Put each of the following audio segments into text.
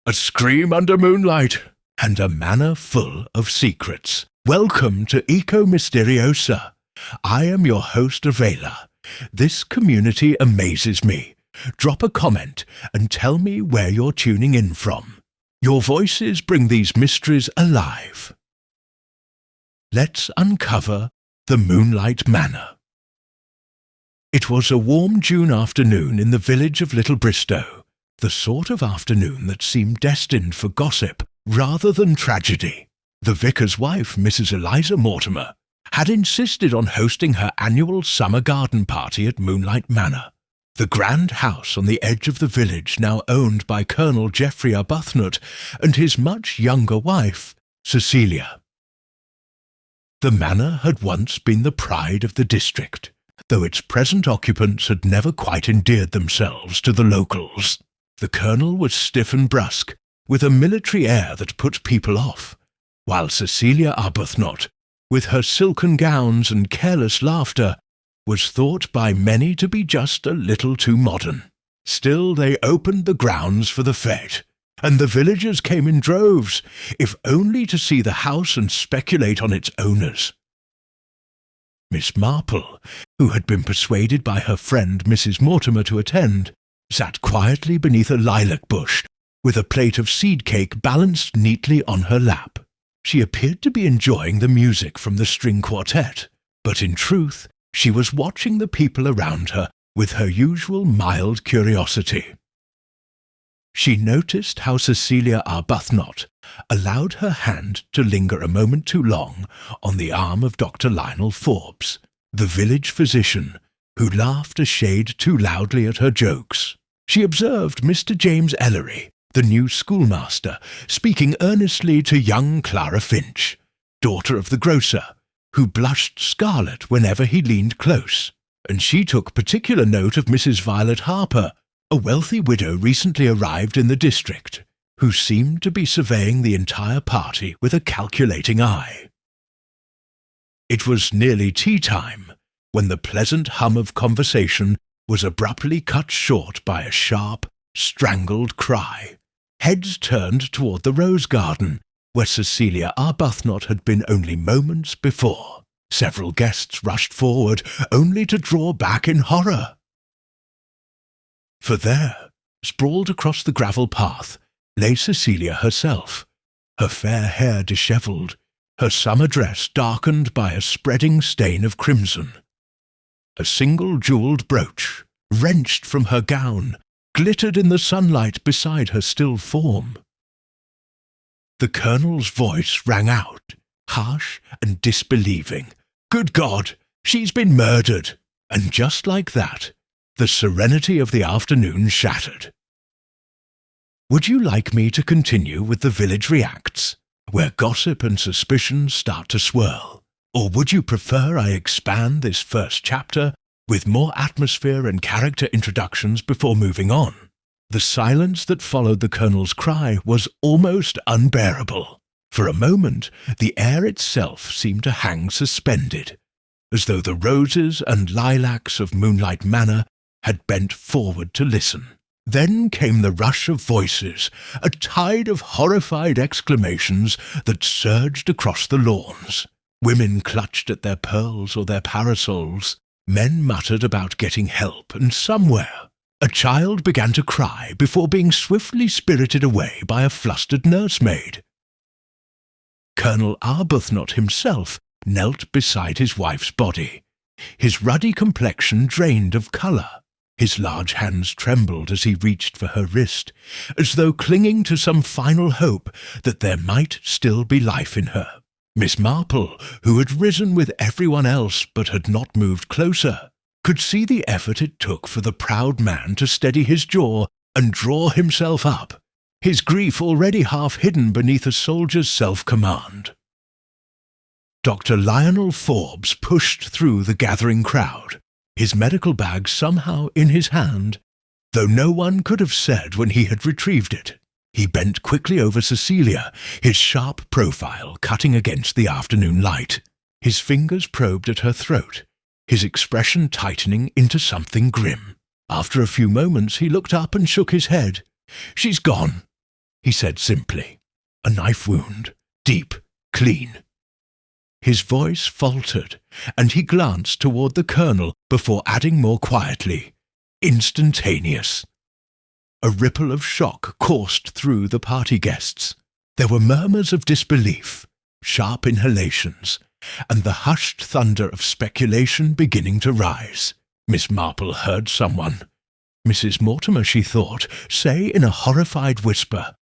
a scream under moonlight, and a manor full of secrets. Welcome to Eco Mysteriosa. I am your host, Rvela. This community amazes me. Drop a comment and tell me where you're tuning in from. Your voices bring these mysteries alive. Let's uncover the Moonlight Manor. It was a warm June afternoon in the village of Little Bristow, the sort of afternoon that seemed destined for gossip rather than tragedy. The vicar's wife, Mrs. Eliza Mortimer, had insisted on hosting her annual summer garden party at Moonlight Manor, the grand house on the edge of the village now owned by Colonel Geoffrey Arbuthnot and his much younger wife, Cecilia. The manor had once been the pride of the district, though its present occupants had never quite endeared themselves to the locals. The colonel was stiff and brusque, with a military air that put people off, while Cecilia Arbuthnot, with her silken gowns and careless laughter, was thought by many to be just a little too modern. Still, they opened the grounds for the fete, and the villagers came in droves, if only to see the house and speculate on its owners. Miss Marple, who had been persuaded by her friend Mrs. Mortimer to attend, sat quietly beneath a lilac bush, with a plate of seed cake balanced neatly on her lap. She appeared to be enjoying the music from the string quartet, but in truth she was watching the people around her with her usual mild curiosity. She noticed how Cecilia Arbuthnot allowed her hand to linger a moment too long on the arm of Dr. Lionel Forbes, the village physician, who laughed a shade too loudly at her jokes. She observed Mr. James Ellery, the new schoolmaster, speaking earnestly to young Clara Finch, daughter of the grocer, who blushed scarlet whenever he leaned close, and she took particular note of Mrs. Violet Harper, a wealthy widow recently arrived in the district, who seemed to be surveying the entire party with a calculating eye. It was nearly tea-time, when the pleasant hum of conversation was abruptly cut short by a sharp, strangled cry. Heads turned toward the rose garden, where Cecilia Arbuthnot had been only moments before. Several guests rushed forward, only to draw back in horror. For there, sprawled across the gravel path, lay Cecilia herself, her fair hair dishevelled, her summer dress darkened by a spreading stain of crimson. A single jewelled brooch, wrenched from her gown, glittered in the sunlight beside her still form. The colonel's voice rang out, harsh and disbelieving. "Good God, she's been murdered!" And just like that, the serenity of the afternoon shattered. Would you like me to continue with the village reacts, where gossip and suspicion start to swirl? Or would you prefer I expand this first chapter with more atmosphere and character introductions before moving on? The silence that followed the colonel's cry was almost unbearable. For a moment, the air itself seemed to hang suspended, as though the roses and lilacs of Moonlight Manor had bent forward to listen. Then came the rush of voices, a tide of horrified exclamations that surged across the lawns. Women clutched at their pearls or their parasols. Men muttered about getting help, and somewhere a child began to cry before being swiftly spirited away by a flustered nursemaid. Colonel Arbuthnot himself knelt beside his wife's body, his ruddy complexion drained of colour. His large hands trembled as he reached for her wrist, as though clinging to some final hope that there might still be life in her. Miss Marple, who had risen with everyone else but had not moved closer, could see the effort it took for the proud man to steady his jaw and draw himself up, his grief already half hidden beneath a soldier's self-command. Dr. Lionel Forbes pushed through the gathering crowd, his medical bag somehow in his hand, though no one could have said when he had retrieved it. He bent quickly over Cecilia, his sharp profile cutting against the afternoon light. His fingers probed at her throat, his expression tightening into something grim. After a few moments he looked up and shook his head. "She's gone," he said simply. "A knife wound. Deep. Clean." His voice faltered, and he glanced toward the colonel before adding more quietly, "Instantaneous." A ripple of shock coursed through the party guests. There were murmurs of disbelief, sharp inhalations, and the hushed thunder of speculation beginning to rise. Miss Marple heard someone, Mrs. Mortimer, she thought, say in a horrified whisper,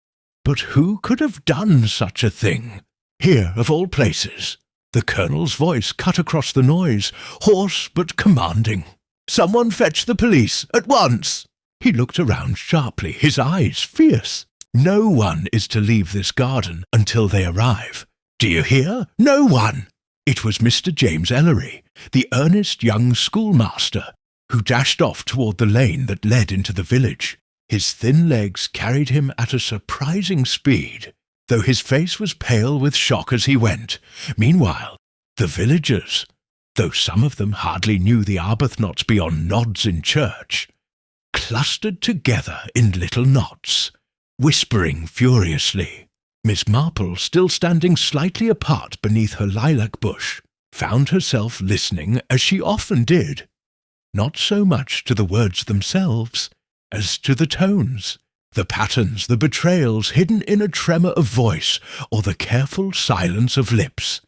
"But who could have done such a thing? Here, of all places." The colonel's voice cut across the noise, hoarse but commanding. "Someone fetch the police, at once!" He looked around sharply, his eyes fierce. "No one is to leave this garden until they arrive. Do you hear? No one!" It was Mr. James Ellery, the earnest young schoolmaster, who dashed off toward the lane that led into the village. His thin legs carried him at a surprising speed, though his face was pale with shock as he went. Meanwhile, the villagers, though some of them hardly knew the Arbuthnot's beyond nods in church, clustered together in little knots, whispering furiously. Miss Marple, still standing slightly apart beneath her lilac bush, found herself listening as she often did, not so much to the words themselves as to the tones, the patterns, the betrayals hidden in a tremor of voice or the careful silence of lips.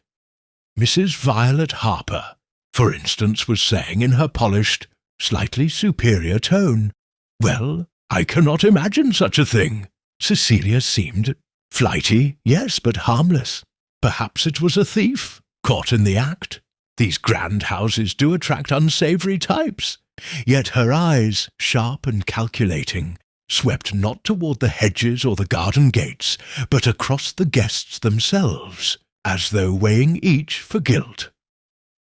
Mrs. Violet Harper, for instance, was saying in her polished, slightly superior tone, "Well, I cannot imagine such a thing." Cecilia seemed flighty, yes, but harmless. Perhaps it was a thief, caught in the act. These grand houses do attract unsavoury types. Yet her eyes, sharp and calculating, swept not toward the hedges or the garden gates, but across the guests themselves, as though weighing each for guilt.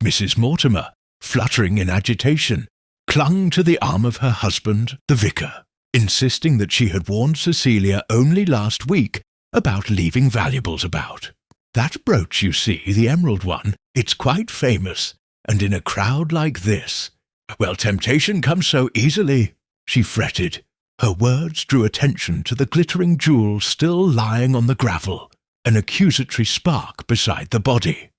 Mrs. Mortimer, fluttering in agitation, clung to the arm of her husband, the vicar, insisting that she had warned Cecilia only last week about leaving valuables about. "That brooch, you see, the emerald one, it's quite famous, and in a crowd like this, well, temptation comes so easily," she fretted. Her words drew attention to the glittering jewel still lying on the gravel, an accusatory spark beside the body.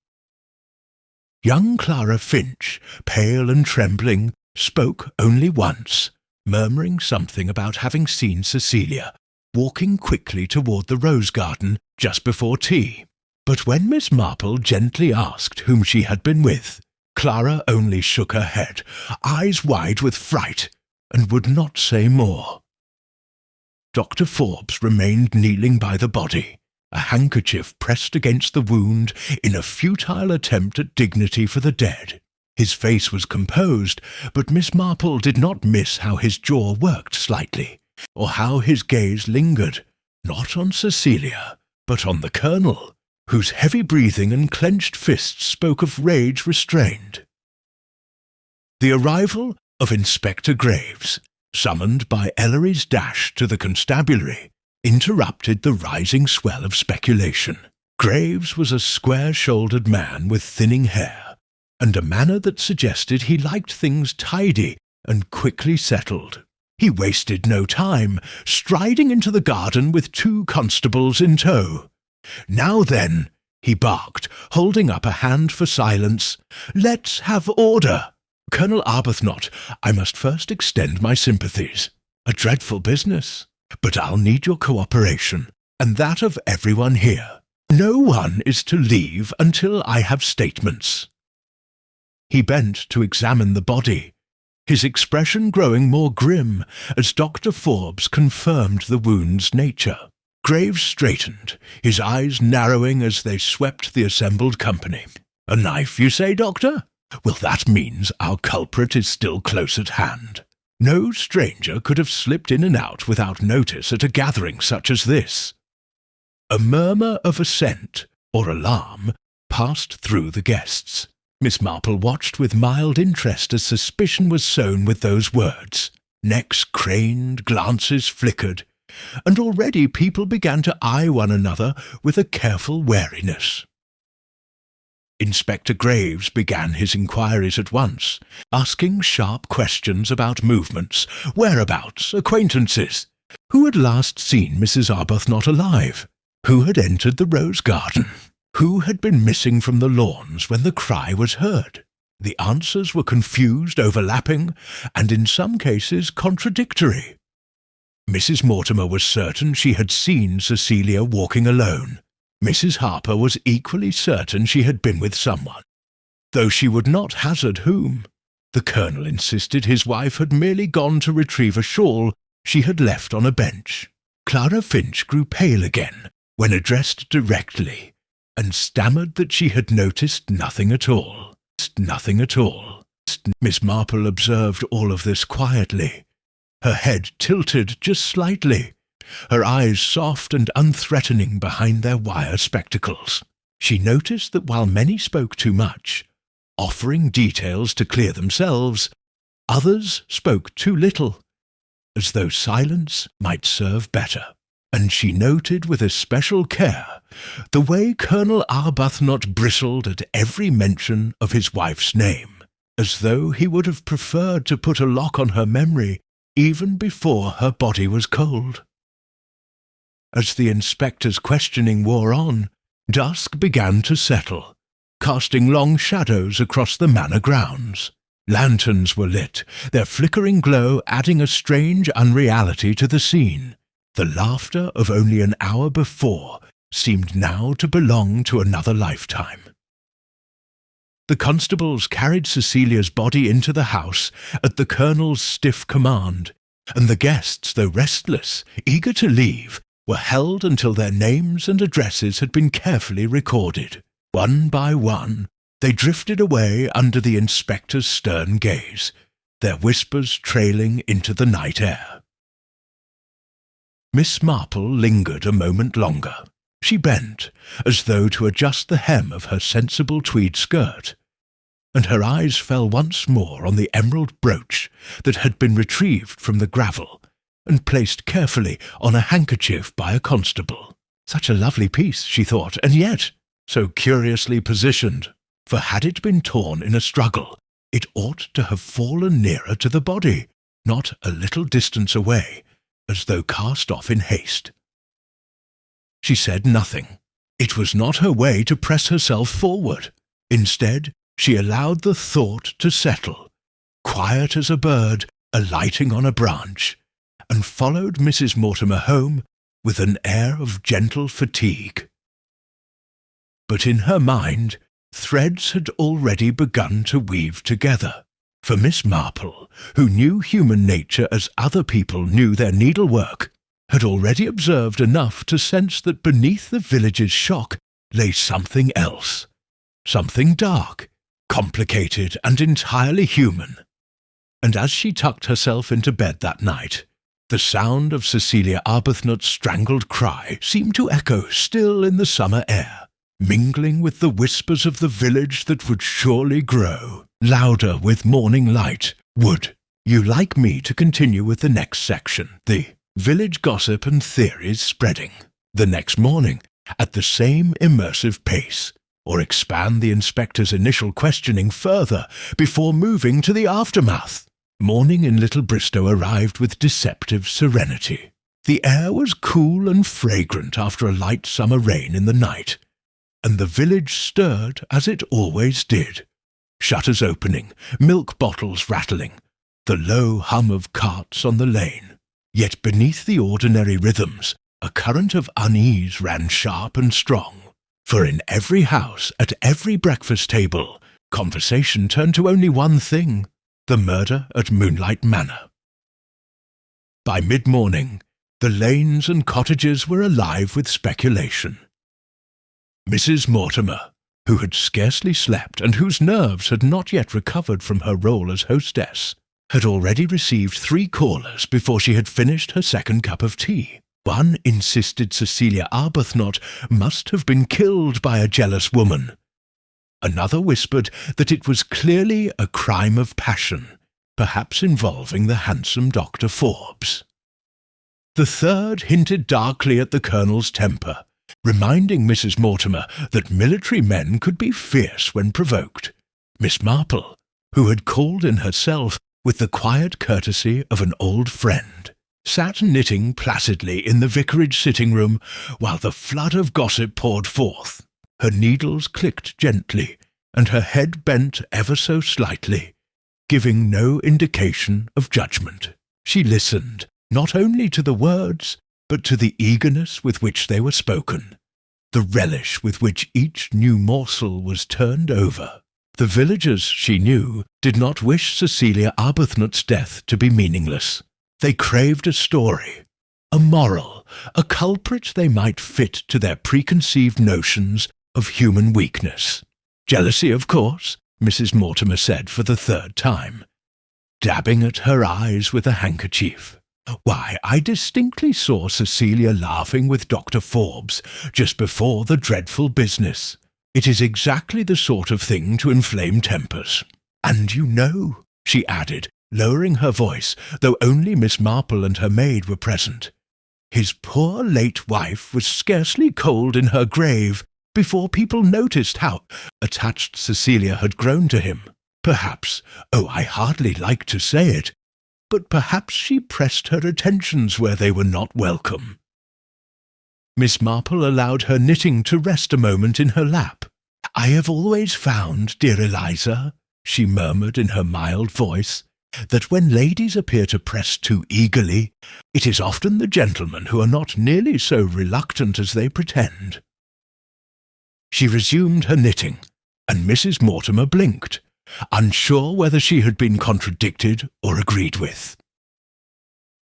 Young Clara Finch, pale and trembling, spoke only once, murmuring something about having seen Cecilia walking quickly toward the rose garden just before tea. But when Miss Marple gently asked whom she had been with, Clara only shook her head, eyes wide with fright, and would not say more. Dr. Forbes remained kneeling by the body, a handkerchief pressed against the wound in a futile attempt at dignity for the dead. His face was composed, but Miss Marple did not miss how his jaw worked slightly, or how his gaze lingered, not on Cecilia, but on the colonel, whose heavy breathing and clenched fists spoke of rage restrained. The arrival of Inspector Graves, summoned by Ellery's dash to the constabulary, interrupted the rising swell of speculation. Graves was a square-shouldered man with thinning hair, and a manner that suggested he liked things tidy and quickly settled. He wasted no time, striding into the garden with 2 constables in tow. "Now then," he barked, holding up a hand for silence, "let's have order. Colonel Arbuthnot, I must first extend my sympathies. A dreadful business, but I'll need your cooperation, and that of everyone here. No one is to leave until I have statements." He bent to examine the body, his expression growing more grim as Dr. Forbes confirmed the wound's nature. Graves straightened, his eyes narrowing as they swept the assembled company. "A knife, you say, Doctor? Well, that means our culprit is still close at hand. No stranger could have slipped in and out without notice at a gathering such as this." A murmur of assent, or alarm, passed through the guests. Miss Marple watched with mild interest as suspicion was sown with those words. Necks craned, glances flickered, and already people began to eye one another with a careful wariness. Inspector Graves began his inquiries at once, asking sharp questions about movements, whereabouts, acquaintances. Who had last seen Mrs. Arbuthnot alive? Who had entered the rose garden? Who had been missing from the lawns when the cry was heard? The answers were confused, overlapping, and in some cases contradictory. Mrs. Mortimer was certain she had seen Cecilia walking alone. Mrs. Harper was equally certain she had been with someone, though she would not hazard whom. The Colonel insisted his wife had merely gone to retrieve a shawl she had left on a bench. Clara Finch grew pale again when addressed directly, and stammered that she had noticed nothing at all. Nothing at all. Miss Marple observed all of this quietly, her head tilted just slightly, her eyes soft and unthreatening behind their wire spectacles. She noticed that while many spoke too much, offering details to clear themselves, others spoke too little, as though silence might serve better. And she noted with especial care the way Colonel Arbuthnot bristled at every mention of his wife's name, as though he would have preferred to put a lock on her memory even before her body was cold. As the inspector's questioning wore on, dusk began to settle, casting long shadows across the manor grounds. Lanterns were lit, their flickering glow adding a strange unreality to the scene. The laughter of only an hour before seemed now to belong to another lifetime. The constables carried Cecilia's body into the house at the Colonel's stiff command, and the guests, though restless, eager to leave, were held until their names and addresses had been carefully recorded. One by one, they drifted away under the inspector's stern gaze, their whispers trailing into the night air. Miss Marple lingered a moment longer. She bent, as though to adjust the hem of her sensible tweed skirt, and her eyes fell once more on the emerald brooch that had been retrieved from the gravel and placed carefully on a handkerchief by a constable. Such a lovely piece, she thought, and yet so curiously positioned, for had it been torn in a struggle, it ought to have fallen nearer to the body, not a little distance away, as though cast off in haste. She said nothing. It was not her way to press herself forward. Instead, she allowed the thought to settle, quiet as a bird alighting on a branch, and followed Mrs. Mortimer home with an air of gentle fatigue. But in her mind, threads had already begun to weave together. For Miss Marple, who knew human nature as other people knew their needlework, had already observed enough to sense that beneath the village's shock lay something else, something dark, complicated and entirely human. And as she tucked herself into bed that night, the sound of Cecilia Arbuthnot's strangled cry seemed to echo still in the summer air, mingling with the whispers of the village that would surely grow louder with morning light. Would you like me to continue with the next section, the village gossip and theories spreading, the next morning at the same immersive pace, or expand the inspector's initial questioning further before moving to the aftermath? Morning in Little Bristow arrived with deceptive serenity. The air was cool and fragrant after a light summer rain in the night, and the village stirred as it always did. Shutters opening, milk bottles rattling, the low hum of carts on the lane. Yet beneath the ordinary rhythms, a current of unease ran sharp and strong. For in every house, at every breakfast table, conversation turned to only one thing: the murder at Moonlight Manor. By mid-morning, the lanes and cottages were alive with speculation. Mrs. Mortimer, who had scarcely slept and whose nerves had not yet recovered from her role as hostess, had already received 3 callers before she had finished her second cup of tea. One insisted Cecilia Arbuthnot must have been killed by a jealous woman. Another whispered that it was clearly a crime of passion, perhaps involving the handsome Dr. Forbes. The third hinted darkly at the Colonel's temper, reminding Mrs. Mortimer that military men could be fierce when provoked. Miss Marple, who had called in herself with the quiet courtesy of an old friend, sat knitting placidly in the vicarage sitting-room while the flood of gossip poured forth. Her needles clicked gently, and her head bent ever so slightly, giving no indication of judgment. She listened, not only to the words, but to the eagerness with which they were spoken, the relish with which each new morsel was turned over. The villagers, she knew, did not wish Cecilia Arbuthnot's death to be meaningless. They craved a story, a moral, a culprit they might fit to their preconceived notions of human weakness. Jealousy, of course, Mrs. Mortimer said for the third time, dabbing at her eyes with a handkerchief. Why, I distinctly saw Cecilia laughing with Dr. Forbes just before the dreadful business. It is exactly the sort of thing to inflame tempers. And you know, she added, lowering her voice, though only Miss Marple and her maid were present, his poor late wife was scarcely cold in her grave before people noticed how attached Cecilia had grown to him. Perhaps, oh, I hardly like to say it, but perhaps she pressed her attentions where they were not welcome. Miss Marple allowed her knitting to rest a moment in her lap. I have always found, dear Eliza, she murmured in her mild voice, that when ladies appear to press too eagerly, it is often the gentlemen who are not nearly so reluctant as they pretend. She resumed her knitting, and Mrs. Mortimer blinked, unsure whether she had been contradicted or agreed with.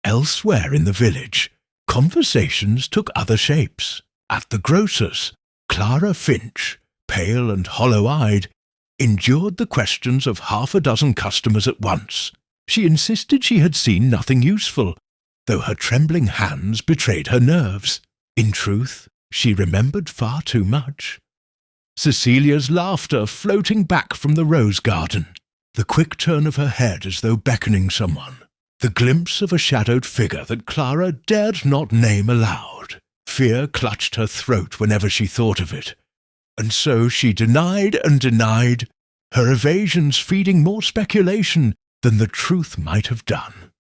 Elsewhere in the village, conversations took other shapes. At the grocer's, Clara Finch, pale and hollow-eyed, endured the questions of half a dozen customers at once. She insisted she had seen nothing useful, though her trembling hands betrayed her nerves. In truth, she remembered far too much. Cecilia's laughter floating back from the rose garden, the quick turn of her head as though beckoning someone, the glimpse of a shadowed figure that Clara dared not name aloud. Fear clutched her throat whenever she thought of it, and so she denied and denied, her evasions feeding more speculation than the truth might have done.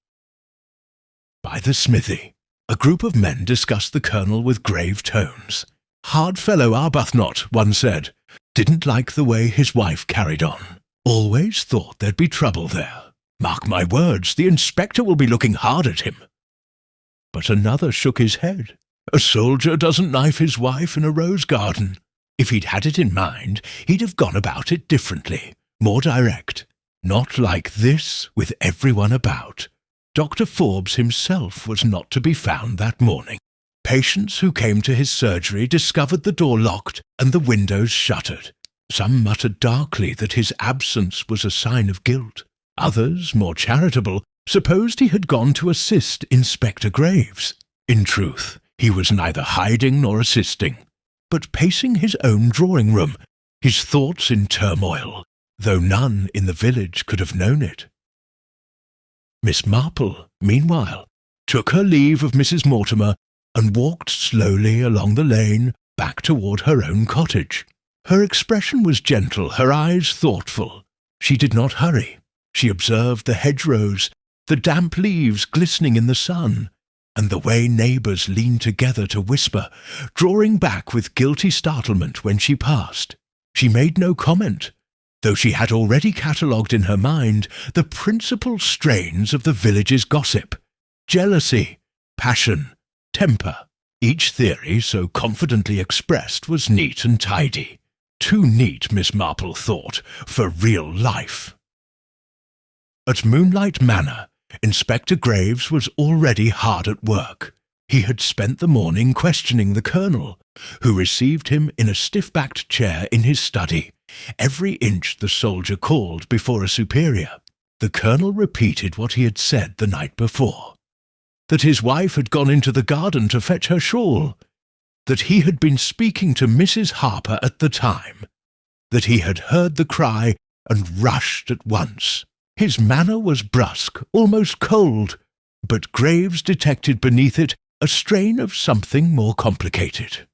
By the smithy, a group of men discussed the colonel with grave tones. Hard fellow Arbuthnot, one said, didn't like the way his wife carried on. Always thought there'd be trouble there. Mark my words, the inspector will be looking hard at him. But another shook his head. A soldier doesn't knife his wife in a rose garden. If he'd had it in mind, he'd have gone about it differently, more direct. Not like this, with everyone about. Dr. Forbes himself was not to be found that morning. Patients who came to his surgery discovered the door locked and the windows shuttered. Some muttered darkly that his absence was a sign of guilt. Others, more charitable, supposed he had gone to assist Inspector Graves. In truth, he was neither hiding nor assisting, but pacing his own drawing-room, his thoughts in turmoil, though none in the village could have known it. Miss Marple, meanwhile, took her leave of Mrs. Mortimer and walked slowly along the lane back toward her own cottage. Her expression was gentle, her eyes thoughtful. She did not hurry. She observed the hedgerows, the damp leaves glistening in the sun, and the way neighbours leaned together to whisper, drawing back with guilty startlement when she passed. She made no comment, though she had already catalogued in her mind the principal strains of the village's gossip: jealousy, passion, temper. Each theory, so confidently expressed, was neat and tidy. Too neat, Miss Marple thought, for real life. At Moonlight Manor, Inspector Graves was already hard at work. He had spent the morning questioning the colonel, who received him in a stiff-backed chair in his study, every inch the soldier called before a superior. The colonel repeated what he had said the night before, that his wife had gone into the garden to fetch her shawl, that he had been speaking to Mrs. Harper at the time, that he had heard the cry and rushed at once. His manner was brusque, almost cold, but Graves detected beneath it a strain of something more complicated.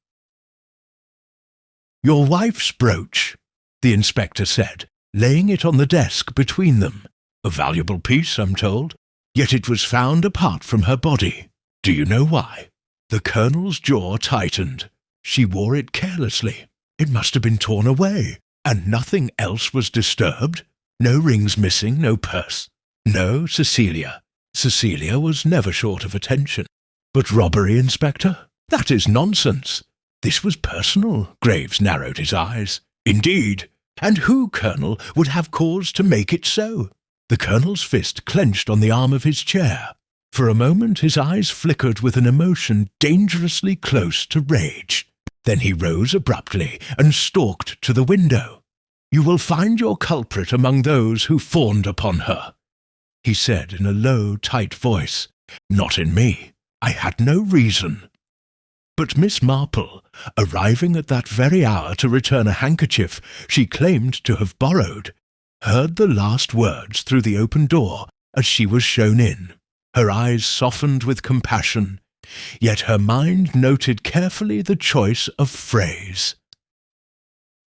"Your wife's brooch," the inspector said, laying it on the desk between them. "A valuable piece, I'm told. yet it was found apart from her body. Do you know why? The Colonel's jaw tightened. She wore it carelessly. It must have been torn away, and nothing else was disturbed. No rings missing, no purse. No Cecilia. Cecilia was never short of attention. But robbery, Inspector? That is nonsense. This was personal. Graves narrowed his eyes. Indeed. And who, Colonel, would have cause to make it so? The Colonel's fist clenched on the arm of his chair. For a moment his eyes flickered with an emotion dangerously close to rage. Then he rose abruptly and stalked to the window. "You will find your culprit among those who fawned upon her," he said in a low, tight voice. "Not in me. I had no reason." But Miss Marple, arriving at that very hour to return a handkerchief she claimed to have borrowed, heard the last words through the open door as she was shown in. Her eyes softened with compassion, yet her mind noted carefully the choice of phrase.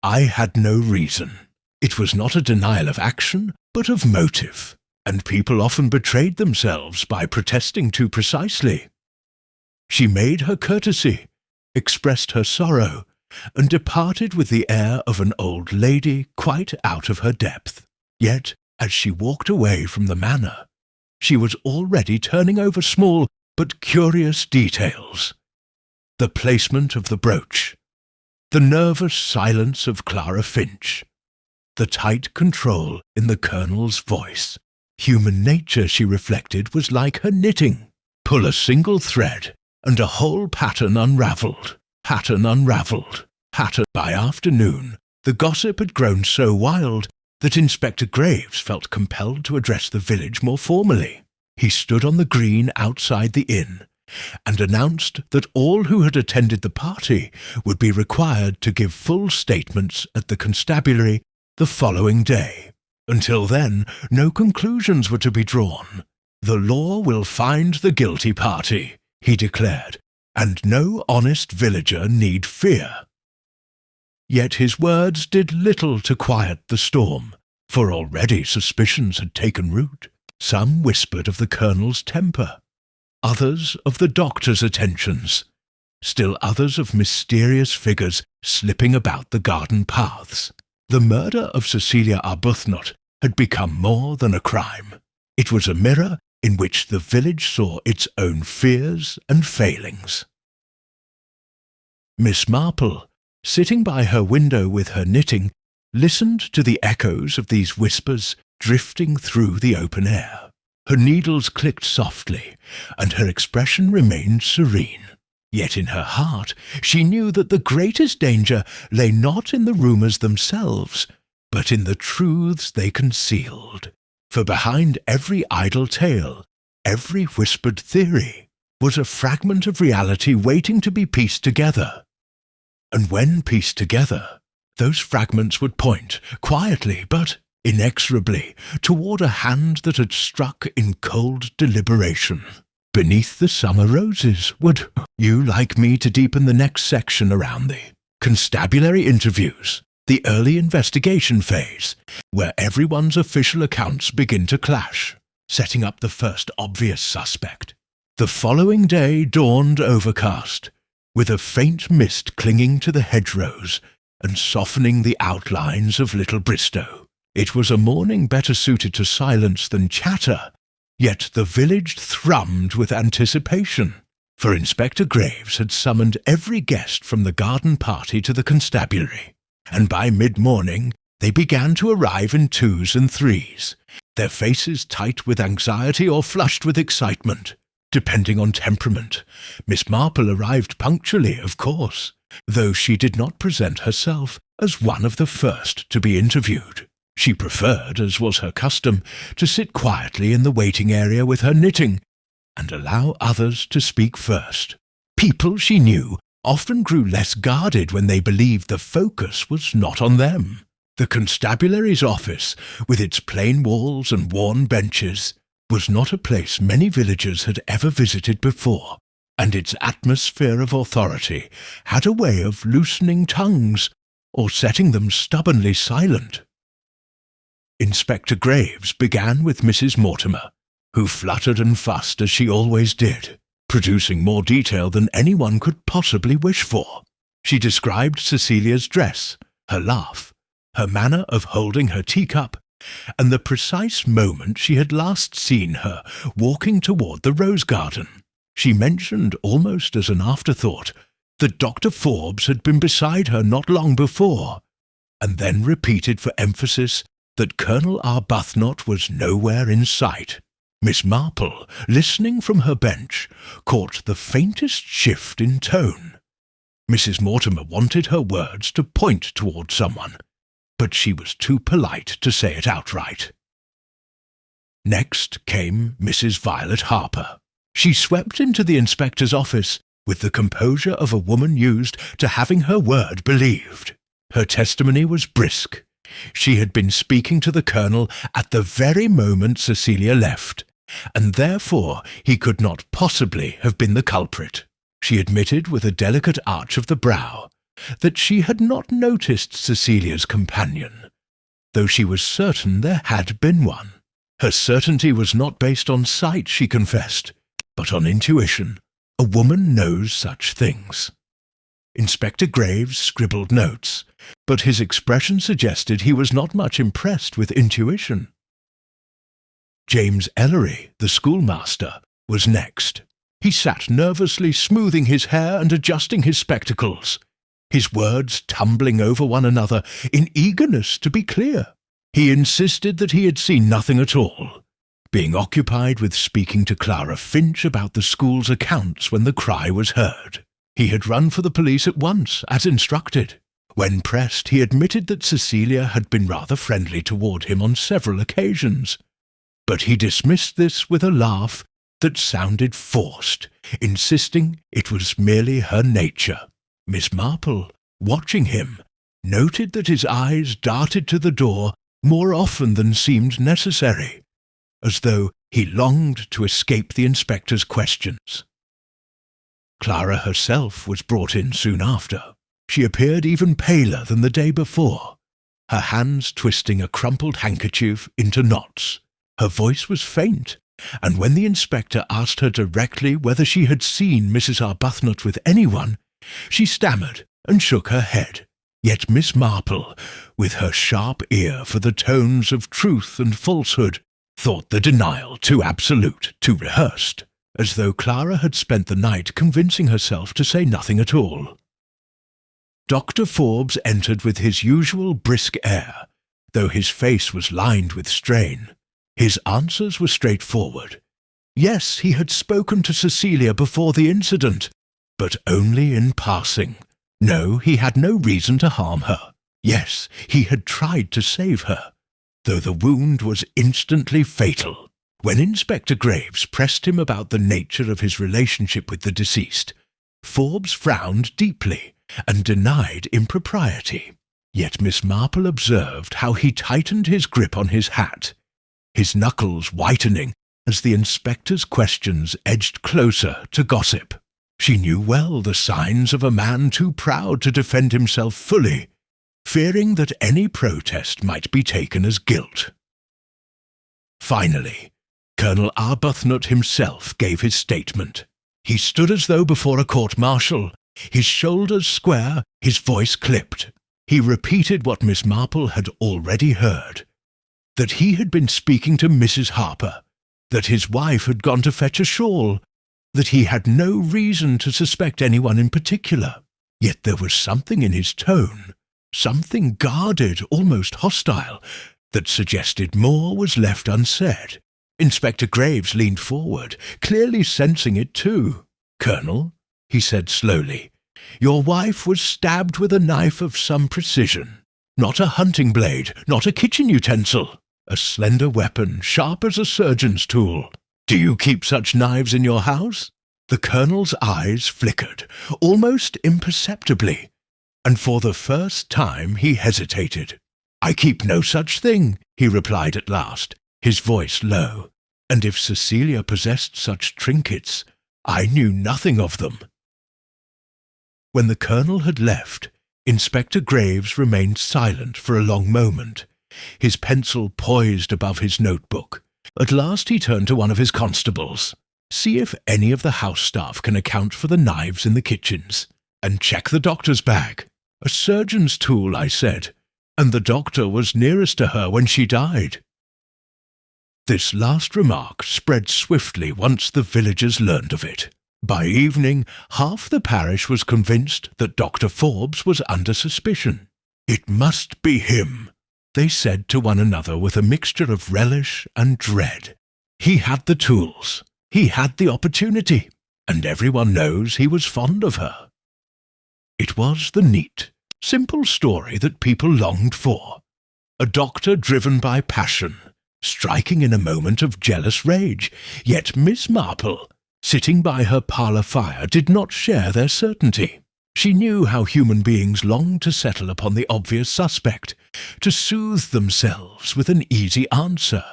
I had no reason. It was not a denial of action, but of motive, and people often betrayed themselves by protesting too precisely. She made her courtesy, expressed her sorrow, and departed with the air of an old lady quite out of her depth. Yet, as she walked away from the manor, she was already turning over small but curious details. The placement of the brooch, the nervous silence of Clara Finch, the tight control in the Colonel's voice. Human nature, she reflected, was like her knitting. Pull a single thread, and a whole pattern unravelled. Pattern unravelled. Pattern. By afternoon, the gossip had grown so wild that Inspector Graves felt compelled to address the village more formally. He stood on the green outside the inn and announced that all who had attended the party would be required to give full statements at the constabulary the following day. Until then, no conclusions were to be drawn. The law will find the guilty party, he declared, and no honest villager need fear. Yet his words did little to quiet the storm, for already suspicions had taken root. Some whispered of the Colonel's temper, others of the doctor's attentions, still others of mysterious figures slipping about the garden paths. The murder of Cecilia Arbuthnot had become more than a crime. It was a mirror in which the village saw its own fears and failings. Miss Marple, sitting by her window with her knitting, listened to the echoes of these whispers drifting through the open air. Her needles clicked softly, and her expression remained serene. Yet in her heart she knew that the greatest danger lay not in the rumours themselves, but in the truths they concealed. For behind every idle tale, every whispered theory, was a fragment of reality waiting to be pieced together. And when pieced together, those fragments would point, quietly but inexorably, toward a hand that had struck in cold deliberation. Beneath the summer roses, would you like me to deepen the next section around the constabulary interviews, the early investigation phase, where everyone's official accounts begin to clash, setting up the first obvious suspect? The following day dawned overcast, with a faint mist clinging to the hedgerows and softening the outlines of Little Bristow. It was a morning better suited to silence than chatter, yet the village thrummed with anticipation, for Inspector Graves had summoned every guest from the garden party to the constabulary, and by mid-morning they began to arrive in twos and threes, their faces tight with anxiety or flushed with excitement, depending on temperament. Miss Marple arrived punctually, of course, though she did not present herself as one of the first to be interviewed. She preferred, as was her custom, to sit quietly in the waiting area with her knitting, and allow others to speak first. People, she knew, often grew less guarded when they believed the focus was not on them. The constabulary's office, with its plain walls and worn benches, was not a place many villagers had ever visited before, and its atmosphere of authority had a way of loosening tongues or setting them stubbornly silent. Inspector Graves began with Mrs. Mortimer, who fluttered and fussed as she always did, producing more detail than anyone could possibly wish for. She described Cecilia's dress, her laugh, her manner of holding her teacup, and the precise moment she had last seen her walking toward the rose garden. She mentioned, almost as an afterthought, that Dr. Forbes had been beside her not long before, and then repeated for emphasis that Colonel Arbuthnot was nowhere in sight. Miss Marple, listening from her bench, caught the faintest shift in tone. Mrs. Mortimer wanted her words to point toward someone, but she was too polite to say it outright. Next came Mrs. Violet Harper. She swept into the inspector's office with the composure of a woman used to having her word believed. Her testimony was brisk. She had been speaking to the colonel at the very moment Cecilia left, and therefore he could not possibly have been the culprit. She admitted with a delicate arch of the brow that she had not noticed Cecilia's companion, though she was certain there had been one. Her certainty was not based on sight, she confessed, but on intuition. A woman knows such things. Inspector Graves scribbled notes, but his expression suggested he was not much impressed with intuition. James Ellery, the schoolmaster, was next. He sat nervously smoothing his hair and adjusting his spectacles, his words tumbling over one another in eagerness to be clear. He insisted that he had seen nothing at all, being occupied with speaking to Clara Finch about the school's accounts when the cry was heard. He had run for the police at once, as instructed. When pressed, he admitted that Cecilia had been rather friendly toward him on several occasions, but he dismissed this with a laugh that sounded forced, insisting it was merely her nature. Miss Marple, watching him, noted that his eyes darted to the door more often than seemed necessary, as though he longed to escape the inspector's questions. Clara herself was brought in soon after. She appeared even paler than the day before, her hands twisting a crumpled handkerchief into knots. Her voice was faint, and when the inspector asked her directly whether she had seen Mrs. Arbuthnot with anyone, she stammered and shook her head. Yet Miss Marple, with her sharp ear for the tones of truth and falsehood, thought the denial too absolute, too rehearsed, as though Clara had spent the night convincing herself to say nothing at all. Dr. Forbes entered with his usual brisk air, though his face was lined with strain. His answers were straightforward. Yes, he had spoken to Cecilia before the incident, but only in passing. No, he had no reason to harm her. Yes, he had tried to save her, though the wound was instantly fatal. When Inspector Graves pressed him about the nature of his relationship with the deceased, Forbes frowned deeply and denied impropriety. Yet Miss Marple observed how he tightened his grip on his hat, his knuckles whitening as the inspector's questions edged closer to gossip. She knew well the signs of a man too proud to defend himself fully, fearing that any protest might be taken as guilt. Finally, Colonel Arbuthnot himself gave his statement. He stood as though before a court-martial, his shoulders square, his voice clipped. He repeated what Miss Marple had already heard, that he had been speaking to Mrs. Harper, that his wife had gone to fetch a shawl, that he had no reason to suspect anyone in particular. Yet there was something in his tone, something guarded, almost hostile, that suggested more was left unsaid. Inspector Graves leaned forward, clearly sensing it too. "Colonel," he said slowly, "your wife was stabbed with a knife of some precision. Not a hunting blade, not a kitchen utensil. A slender weapon, sharp as a surgeon's tool. Do you keep such knives in your house?" The colonel's eyes flickered, almost imperceptibly, and for the first time he hesitated. "I keep no such thing," he replied at last, his voice low, "and if Cecilia possessed such trinkets, I knew nothing of them." When the colonel had left, Inspector Graves remained silent for a long moment, his pencil poised above his notebook, At last he turned to one of his constables. "See if any of the house staff can account for the knives in the kitchens. And check the doctor's bag. A surgeon's tool, I said, and the doctor was nearest to her when she died." This last remark spread swiftly once the villagers learned of it. By evening, half the parish was convinced that Dr. Forbes was under suspicion. "It must be him," they said to one another with a mixture of relish and dread. "He had the tools, he had the opportunity, and everyone knows he was fond of her." It was the neat, simple story that people longed for. A doctor driven by passion, striking in a moment of jealous rage, yet Miss Marple, sitting by her parlour fire, did not share their certainty. She knew how human beings long to settle upon the obvious suspect, to soothe themselves with an easy answer,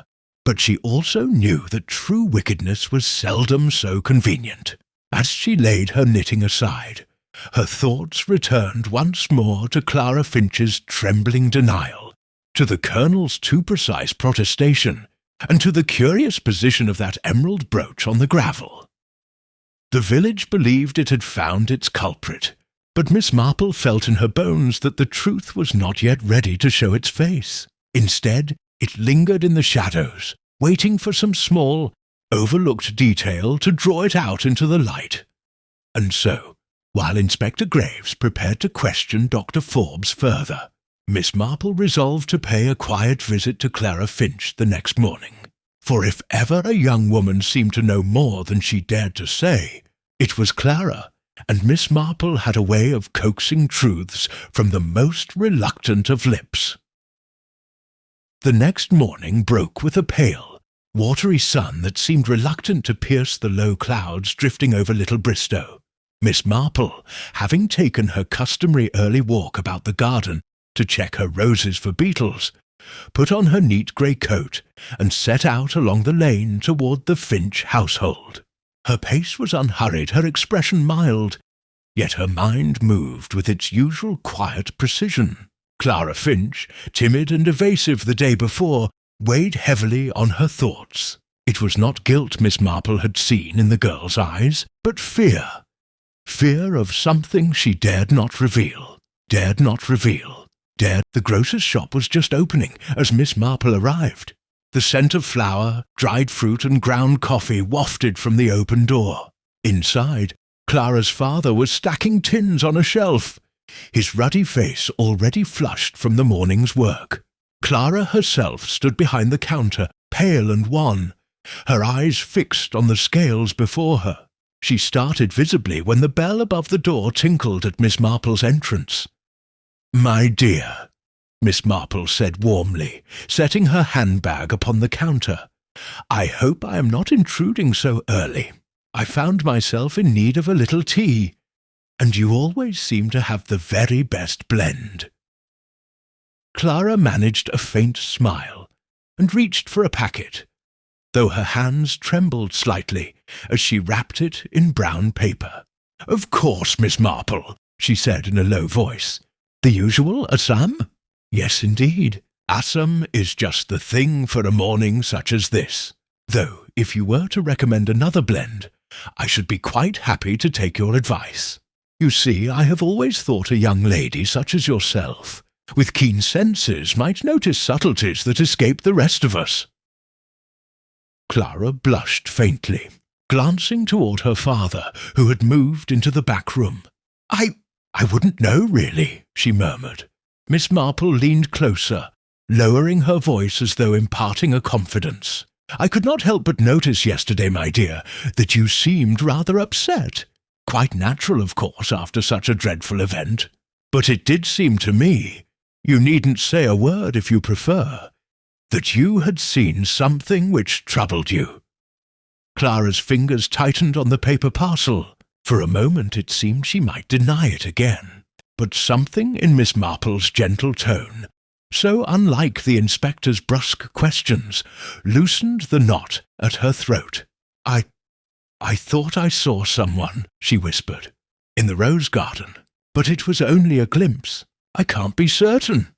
but she also knew that true wickedness was seldom so convenient. As she laid her knitting aside, her thoughts returned once more to Clara Finch's trembling denial, to the Colonel's too precise protestation, and to the curious position of that emerald brooch on the gravel. The village believed it had found its culprit, but Miss Marple felt in her bones that the truth was not yet ready to show its face. Instead, it lingered in the shadows, waiting for some small, overlooked detail to draw it out into the light. And so, while Inspector Graves prepared to question Dr. Forbes further, Miss Marple resolved to pay a quiet visit to Clara Finch the next morning. For if ever a young woman seemed to know more than she dared to say, it was Clara, and Miss Marple had a way of coaxing truths from the most reluctant of lips. The next morning broke with a pale, watery sun that seemed reluctant to pierce the low clouds drifting over Little Bristow. Miss Marple, having taken her customary early walk about the garden to check her roses for beetles, put on her neat grey coat and set out along the lane toward the Finch household. Her pace was unhurried, her expression mild, yet her mind moved with its usual quiet precision. Clara Finch, timid and evasive the day before, weighed heavily on her thoughts. It was not guilt Miss Marple had seen in the girl's eyes, but fear. Fear of something she dared not reveal. The grocer's shop was just opening as Miss Marple arrived. The scent of flour, dried fruit and ground coffee wafted from the open door. Inside, Clara's father was stacking tins on a shelf, his ruddy face already flushed from the morning's work. Clara herself stood behind the counter, pale and wan, her eyes fixed on the scales before her. She started visibly when the bell above the door tinkled at Miss Marple's entrance. "My dear," Miss Marple said warmly, setting her handbag upon the counter, "I hope I am not intruding so early. I found myself in need of a little tea, and you always seem to have the very best blend." Clara managed a faint smile and reached for a packet, though her hands trembled slightly as she wrapped it in brown paper. "Of course, Miss Marple," she said in a low voice. "The usual Assam?" "Yes, indeed. Assam is just the thing for a morning such as this. Though, if you were to recommend another blend, I should be quite happy to take your advice. You see, I have always thought a young lady such as yourself, with keen senses, might notice subtleties that escape the rest of us." Clara blushed faintly, glancing toward her father, who had moved into the back room. I wouldn't know, really," she murmured. Miss Marple leaned closer, lowering her voice as though imparting a confidence. "I could not help but notice yesterday, my dear, that you seemed rather upset. Quite natural, of course, after such a dreadful event. But it did seem to me, you needn't say a word if you prefer, that you had seen something which troubled you." Clara's fingers tightened on the paper parcel. For a moment it seemed she might deny it again, but something in Miss Marple's gentle tone, so unlike the inspector's brusque questions, loosened the knot at her throat. I thought I saw someone," she whispered, "in the rose garden, but it was only a glimpse. I can't be certain."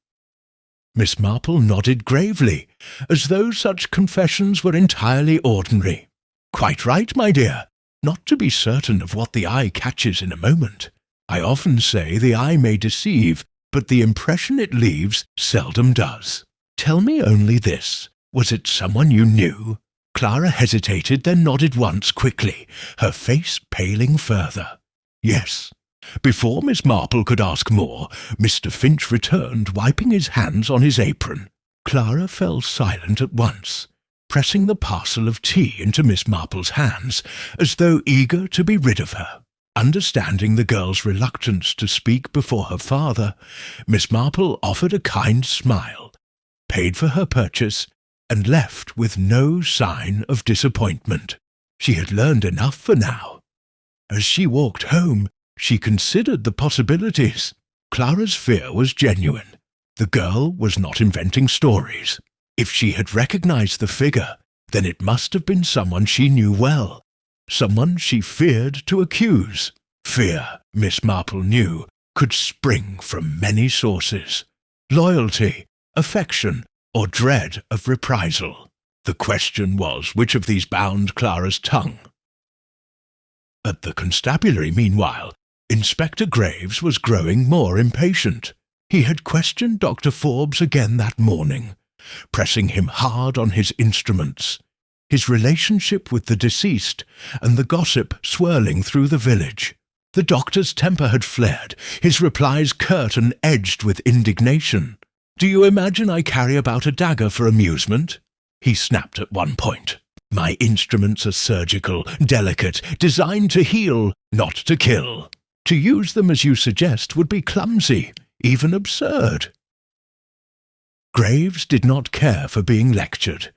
Miss Marple nodded gravely, as though such confessions were entirely ordinary. "Quite right, my dear. Not to be certain of what the eye catches in a moment. I often say the eye may deceive, but the impression it leaves seldom does. Tell me only this. Was it someone you knew?" Clara hesitated, then nodded once quickly, her face paling further. "Yes." Before Miss Marple could ask more, Mr. Finch returned, wiping his hands on his apron. Clara fell silent at once, pressing the parcel of tea into Miss Marple's hands, as though eager to be rid of her. Understanding the girl's reluctance to speak before her father, Miss Marple offered a kind smile, paid for her purchase, and left with no sign of disappointment. She had learned enough for now. As she walked home, she considered the possibilities. Clara's fear was genuine. The girl was not inventing stories. If she had recognized the figure, then it must have been someone she knew well, someone she feared to accuse. Fear, Miss Marple knew, could spring from many sources: loyalty, affection, or dread of reprisal. The question was which of these bound Clara's tongue. At the constabulary, meanwhile, Inspector Graves was growing more impatient. He had questioned Dr. Forbes again that morning, pressing him hard on his instruments, his relationship with the deceased, and the gossip swirling through the village. The doctor's temper had flared, his replies curt and edged with indignation. "Do you imagine I carry about a dagger for amusement?" he snapped at one point. "My instruments are surgical, delicate, designed to heal, not to kill. To use them as you suggest would be clumsy, even absurd." Graves did not care for being lectured,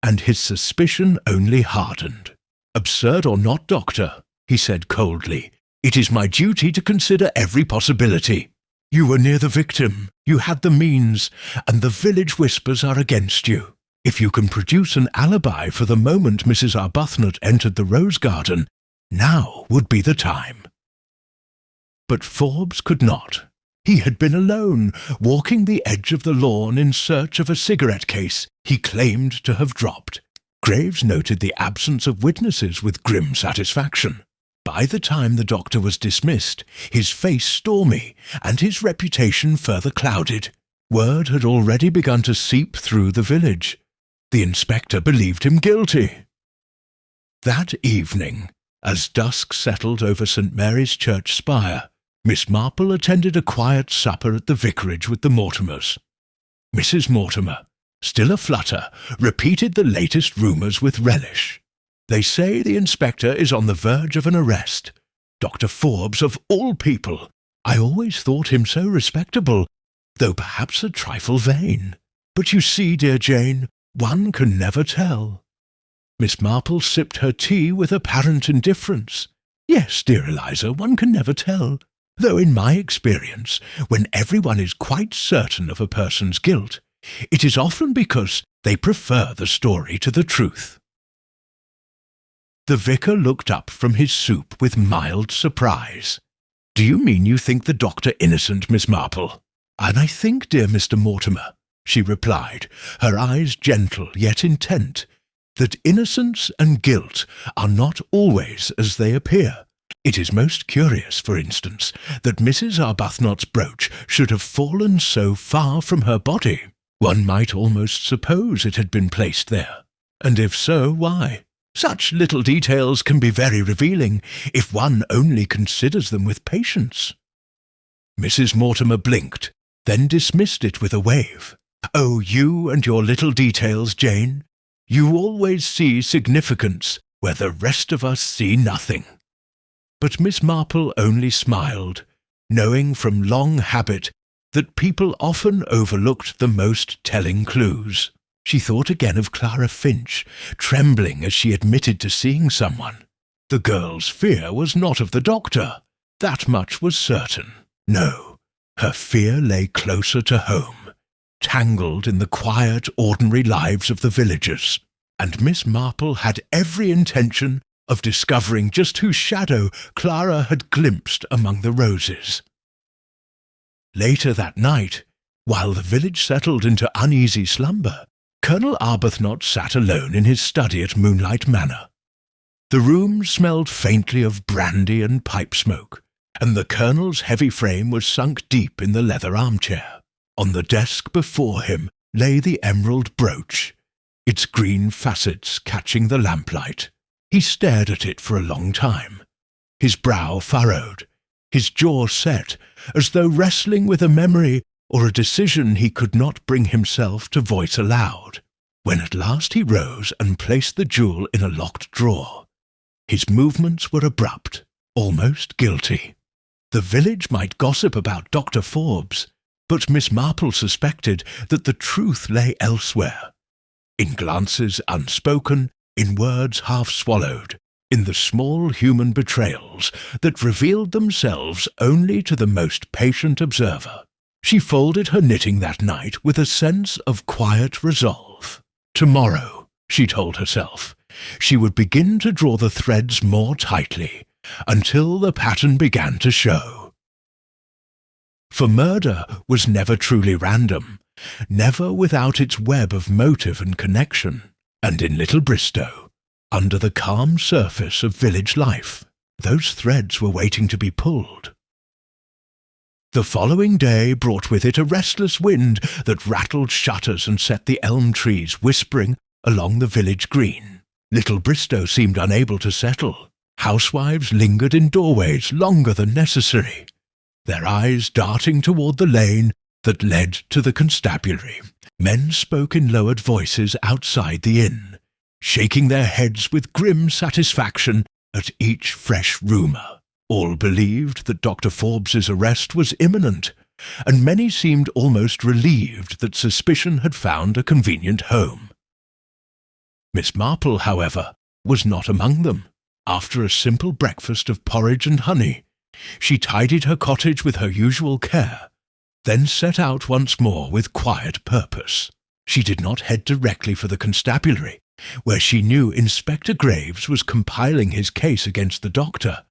and his suspicion only hardened. "Absurd or not, Doctor," he said coldly, "it is my duty to consider every possibility. You were near the victim, you had the means, and the village whispers are against you. If you can produce an alibi for the moment Mrs. Arbuthnot entered the rose garden, now would be the time." But Forbes could not. He had been alone, walking the edge of the lawn in search of a cigarette case he claimed to have dropped. Graves noted the absence of witnesses with grim satisfaction. By the time the doctor was dismissed, his face stormy, and his reputation further clouded. Word had already begun to seep through the village. The inspector believed him guilty. That evening, as dusk settled over St. Mary's Church spire, Miss Marple attended a quiet supper at the vicarage with the Mortimers. Mrs. Mortimer, still aflutter, repeated the latest rumours with relish. "They say the inspector is on the verge of an arrest. Dr. Forbes, of all people! I always thought him so respectable, though perhaps a trifle vain. But you see, dear Jane, one can never tell." Miss Marple sipped her tea with apparent indifference. "Yes, dear Eliza, one can never tell. Though in my experience, when everyone is quite certain of a person's guilt, it is often because they prefer the story to the truth." The vicar looked up from his soup with mild surprise. "Do you mean you think the doctor innocent, Miss Marple?" "And I think, dear Mr. Mortimer," she replied, her eyes gentle yet intent, "that innocence and guilt are not always as they appear. It is most curious, for instance, that Mrs. Arbuthnot's brooch should have fallen so far from her body. One might almost suppose it had been placed there. And if so, why? Such little details can be very revealing if one only considers them with patience." Mrs. Mortimer blinked, then dismissed it with a wave. "Oh, you and your little details, Jane. You always see significance where the rest of us see nothing." But Miss Marple only smiled, knowing from long habit that people often overlooked the most telling clues. She thought again of Clara Finch, trembling as she admitted to seeing someone. The girl's fear was not of the doctor. That much was certain. No, her fear lay closer to home, tangled in the quiet, ordinary lives of the villagers. And Miss Marple had every intention of discovering just whose shadow Clara had glimpsed among the roses. Later that night, While the village settled into uneasy slumber, Colonel Arbuthnot sat alone in his study at Moonlight Manor. The room smelled faintly of brandy and pipe smoke, and the Colonel's heavy frame was sunk deep in the leather armchair. On the desk before him lay the emerald brooch, its green facets catching the lamplight. He stared at it for a long time, his brow furrowed, his jaw set, as though wrestling with a memory or a decision he could not bring himself to voice aloud, when at last he rose and placed the jewel in a locked drawer. His movements were abrupt, almost guilty. The village might gossip about Dr. Forbes, but Miss Marple suspected that the truth lay elsewhere. In glances unspoken, in words half-swallowed, in the small human betrayals that revealed themselves only to the most patient observer. She folded her knitting that night with a sense of quiet resolve. Tomorrow, she told herself, she would begin to draw the threads more tightly, until the pattern began to show. For murder was never truly random, never without its web of motive and connection, and in Little Bristow, under the calm surface of village life, those threads were waiting to be pulled. The following day brought with it a restless wind that rattled shutters and set the elm trees whispering along the village green. Little Bristow seemed unable to settle. Housewives lingered in doorways longer than necessary, their eyes darting toward the lane that led to the constabulary. Men spoke in lowered voices outside the inn, shaking their heads with grim satisfaction at each fresh rumour. All believed that Dr. Forbes's arrest was imminent, and many seemed almost relieved that suspicion had found a convenient home. Miss Marple, however, was not among them. After a simple breakfast of porridge and honey, she tidied her cottage with her usual care, then set out once more with quiet purpose. She did not head directly for the constabulary, where she knew Inspector Graves was compiling his case against the doctor,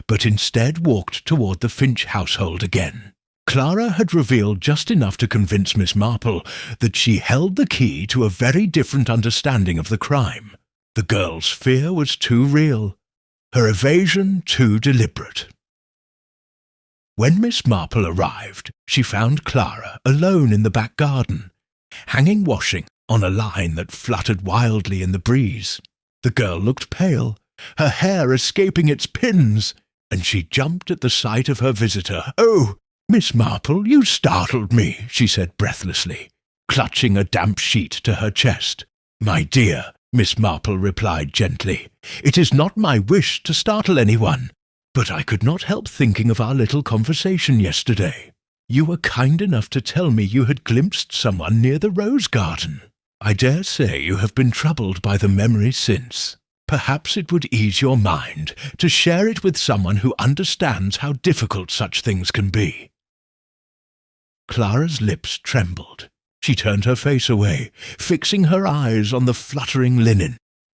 but instead walked toward the Finch household again. Clara had revealed just enough to convince Miss Marple that she held the key to a very different understanding of the crime. The girl's fear was too real, her evasion too deliberate. When Miss Marple arrived, she found Clara alone in the back garden, hanging washing on a line that fluttered wildly in the breeze. The girl looked pale, her hair escaping its pins, and she jumped at the sight of her visitor. "Oh, Miss Marple, you startled me," she said breathlessly, clutching a damp sheet to her chest. "My dear," Miss Marple replied gently, "it is not my wish to startle anyone, but I could not help thinking of our little conversation yesterday. You were kind enough to tell me you had glimpsed someone near the rose garden. I dare say you have been troubled by the memory since. Perhaps it would ease your mind to share it with someone who understands how difficult such things can be." Clara's lips trembled. She turned her face away, fixing her eyes on the fluttering linen.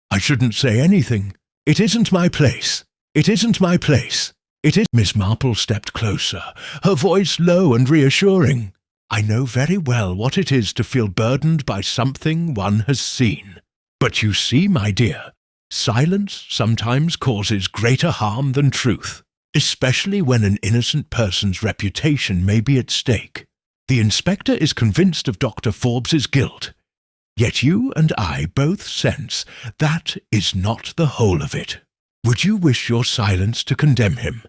"I shouldn't say anything. It isn't my place. It isn't my place. It is—" Miss Marple stepped closer, her voice low and reassuring. "I know very well what it is to feel burdened by something one has seen. But you see, my dear, silence sometimes causes greater harm than truth, especially when an innocent person's reputation may be at stake. The inspector is convinced of Dr. Forbes's guilt, yet you and I both sense that is not the whole of it. Would you wish your silence to condemn him,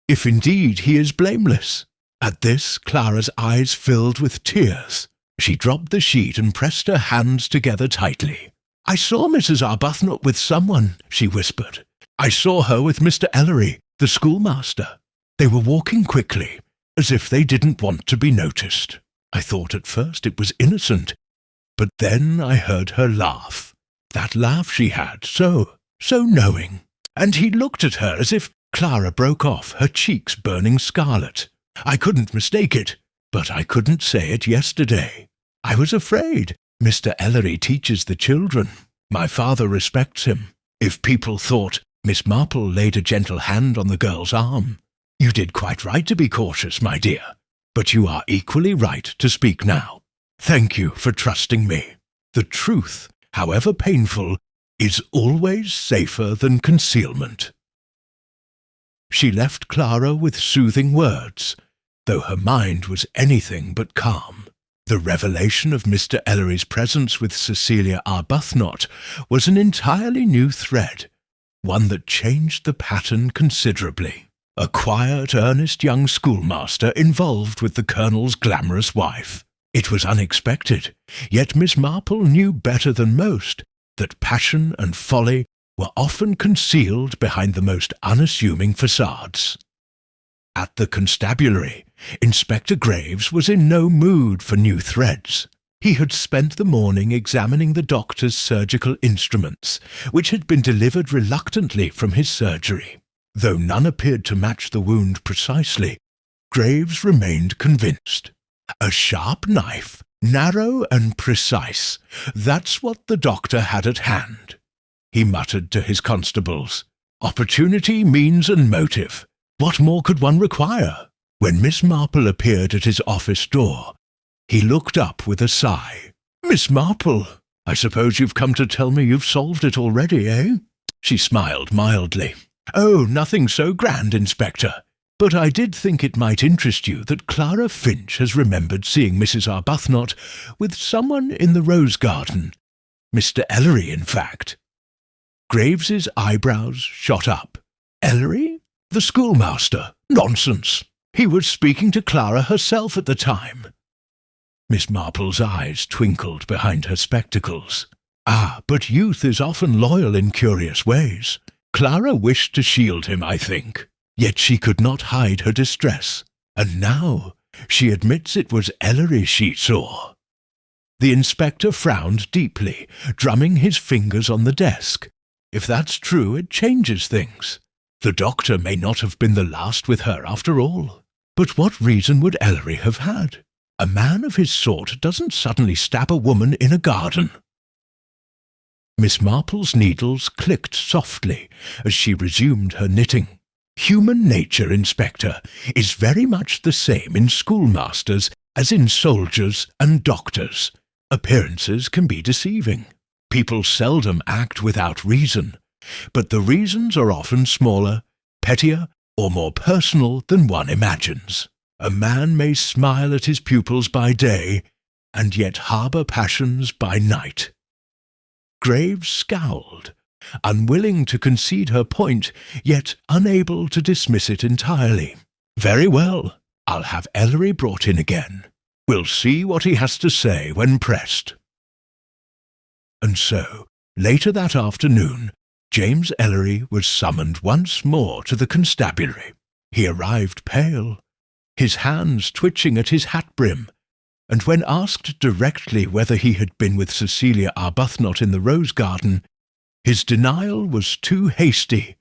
if indeed he is blameless?" At this, Clara's eyes filled with tears. She dropped the sheet and pressed her hands together tightly. "I saw Mrs. Arbuthnot with someone," she whispered. "I saw her with Mr. Ellery, the schoolmaster. They were walking quickly, as if they didn't want to be noticed. I thought at first it was innocent, but then I heard her laugh. That laugh she had, so knowing. And he looked at her as if—" Clara broke off, her cheeks burning scarlet. "I couldn't mistake it, but I couldn't say it yesterday. I was afraid. Mr. Ellery teaches the children. My father respects him. If people thought—" Miss Marple laid a gentle hand on the girl's arm. "You did quite right to be cautious, my dear. But you are equally right to speak now. Thank you for trusting me. The truth, however painful, is always safer than concealment." She left Clara with soothing words, though her mind was anything but calm. The revelation of Mr. Ellery's presence with Cecilia Arbuthnot was an entirely new thread, one that changed the pattern considerably. A quiet, earnest young schoolmaster involved with the Colonel's glamorous wife. It was unexpected, yet Miss Marple knew better than most that passion and folly were often concealed behind the most unassuming facades. At the constabulary, Inspector Graves was in no mood for new threads. He had spent the morning examining the doctor's surgical instruments, which had been delivered reluctantly from his surgery. Though none appeared to match the wound precisely, Graves remained convinced. A sharp knife, narrow and precise, that's what the doctor had at hand. He muttered to his constables, "Opportunity, means and motive. What more could one require?" When Miss Marple appeared at his office door, he looked up with a sigh. "Miss Marple, I suppose you've come to tell me you've solved it already, eh?" She smiled mildly. "Oh, nothing so grand, Inspector. But I did think it might interest you that Clara Finch has remembered seeing Mrs. Arbuthnot with someone in the rose garden. Mr. Ellery, in fact." Graves's eyebrows shot up. "Ellery? The schoolmaster? Nonsense! He was speaking to Clara herself at the time." Miss Marple's eyes twinkled behind her spectacles. "Ah, but youth is often loyal in curious ways. Clara wished to shield him, I think. Yet she could not hide her distress, and now she admits it was Ellery she saw." The inspector frowned deeply, drumming his fingers on the desk. If that's true, it changes things. The doctor may not have been the last with her after all. But what reason would Ellery have had? A man of his sort doesn't suddenly stab a woman in a garden. Miss Marple's needles clicked softly as she resumed her knitting. Human nature, Inspector, is very much the same in schoolmasters as in soldiers and doctors. Appearances can be deceiving. People seldom act without reason, but the reasons are often smaller, pettier, or more personal than one imagines. A man may smile at his pupils by day, and yet harbour passions by night. Graves scowled, unwilling to concede her point, yet unable to dismiss it entirely. "Very well, I'll have Ellery brought in again. We'll see what he has to say when pressed." And so, later that afternoon, James Ellery was summoned once more to the constabulary. He arrived pale, his hands twitching at his hat brim, and when asked directly whether he had been with Cecilia Arbuthnot in the rose garden, his denial was too hasty,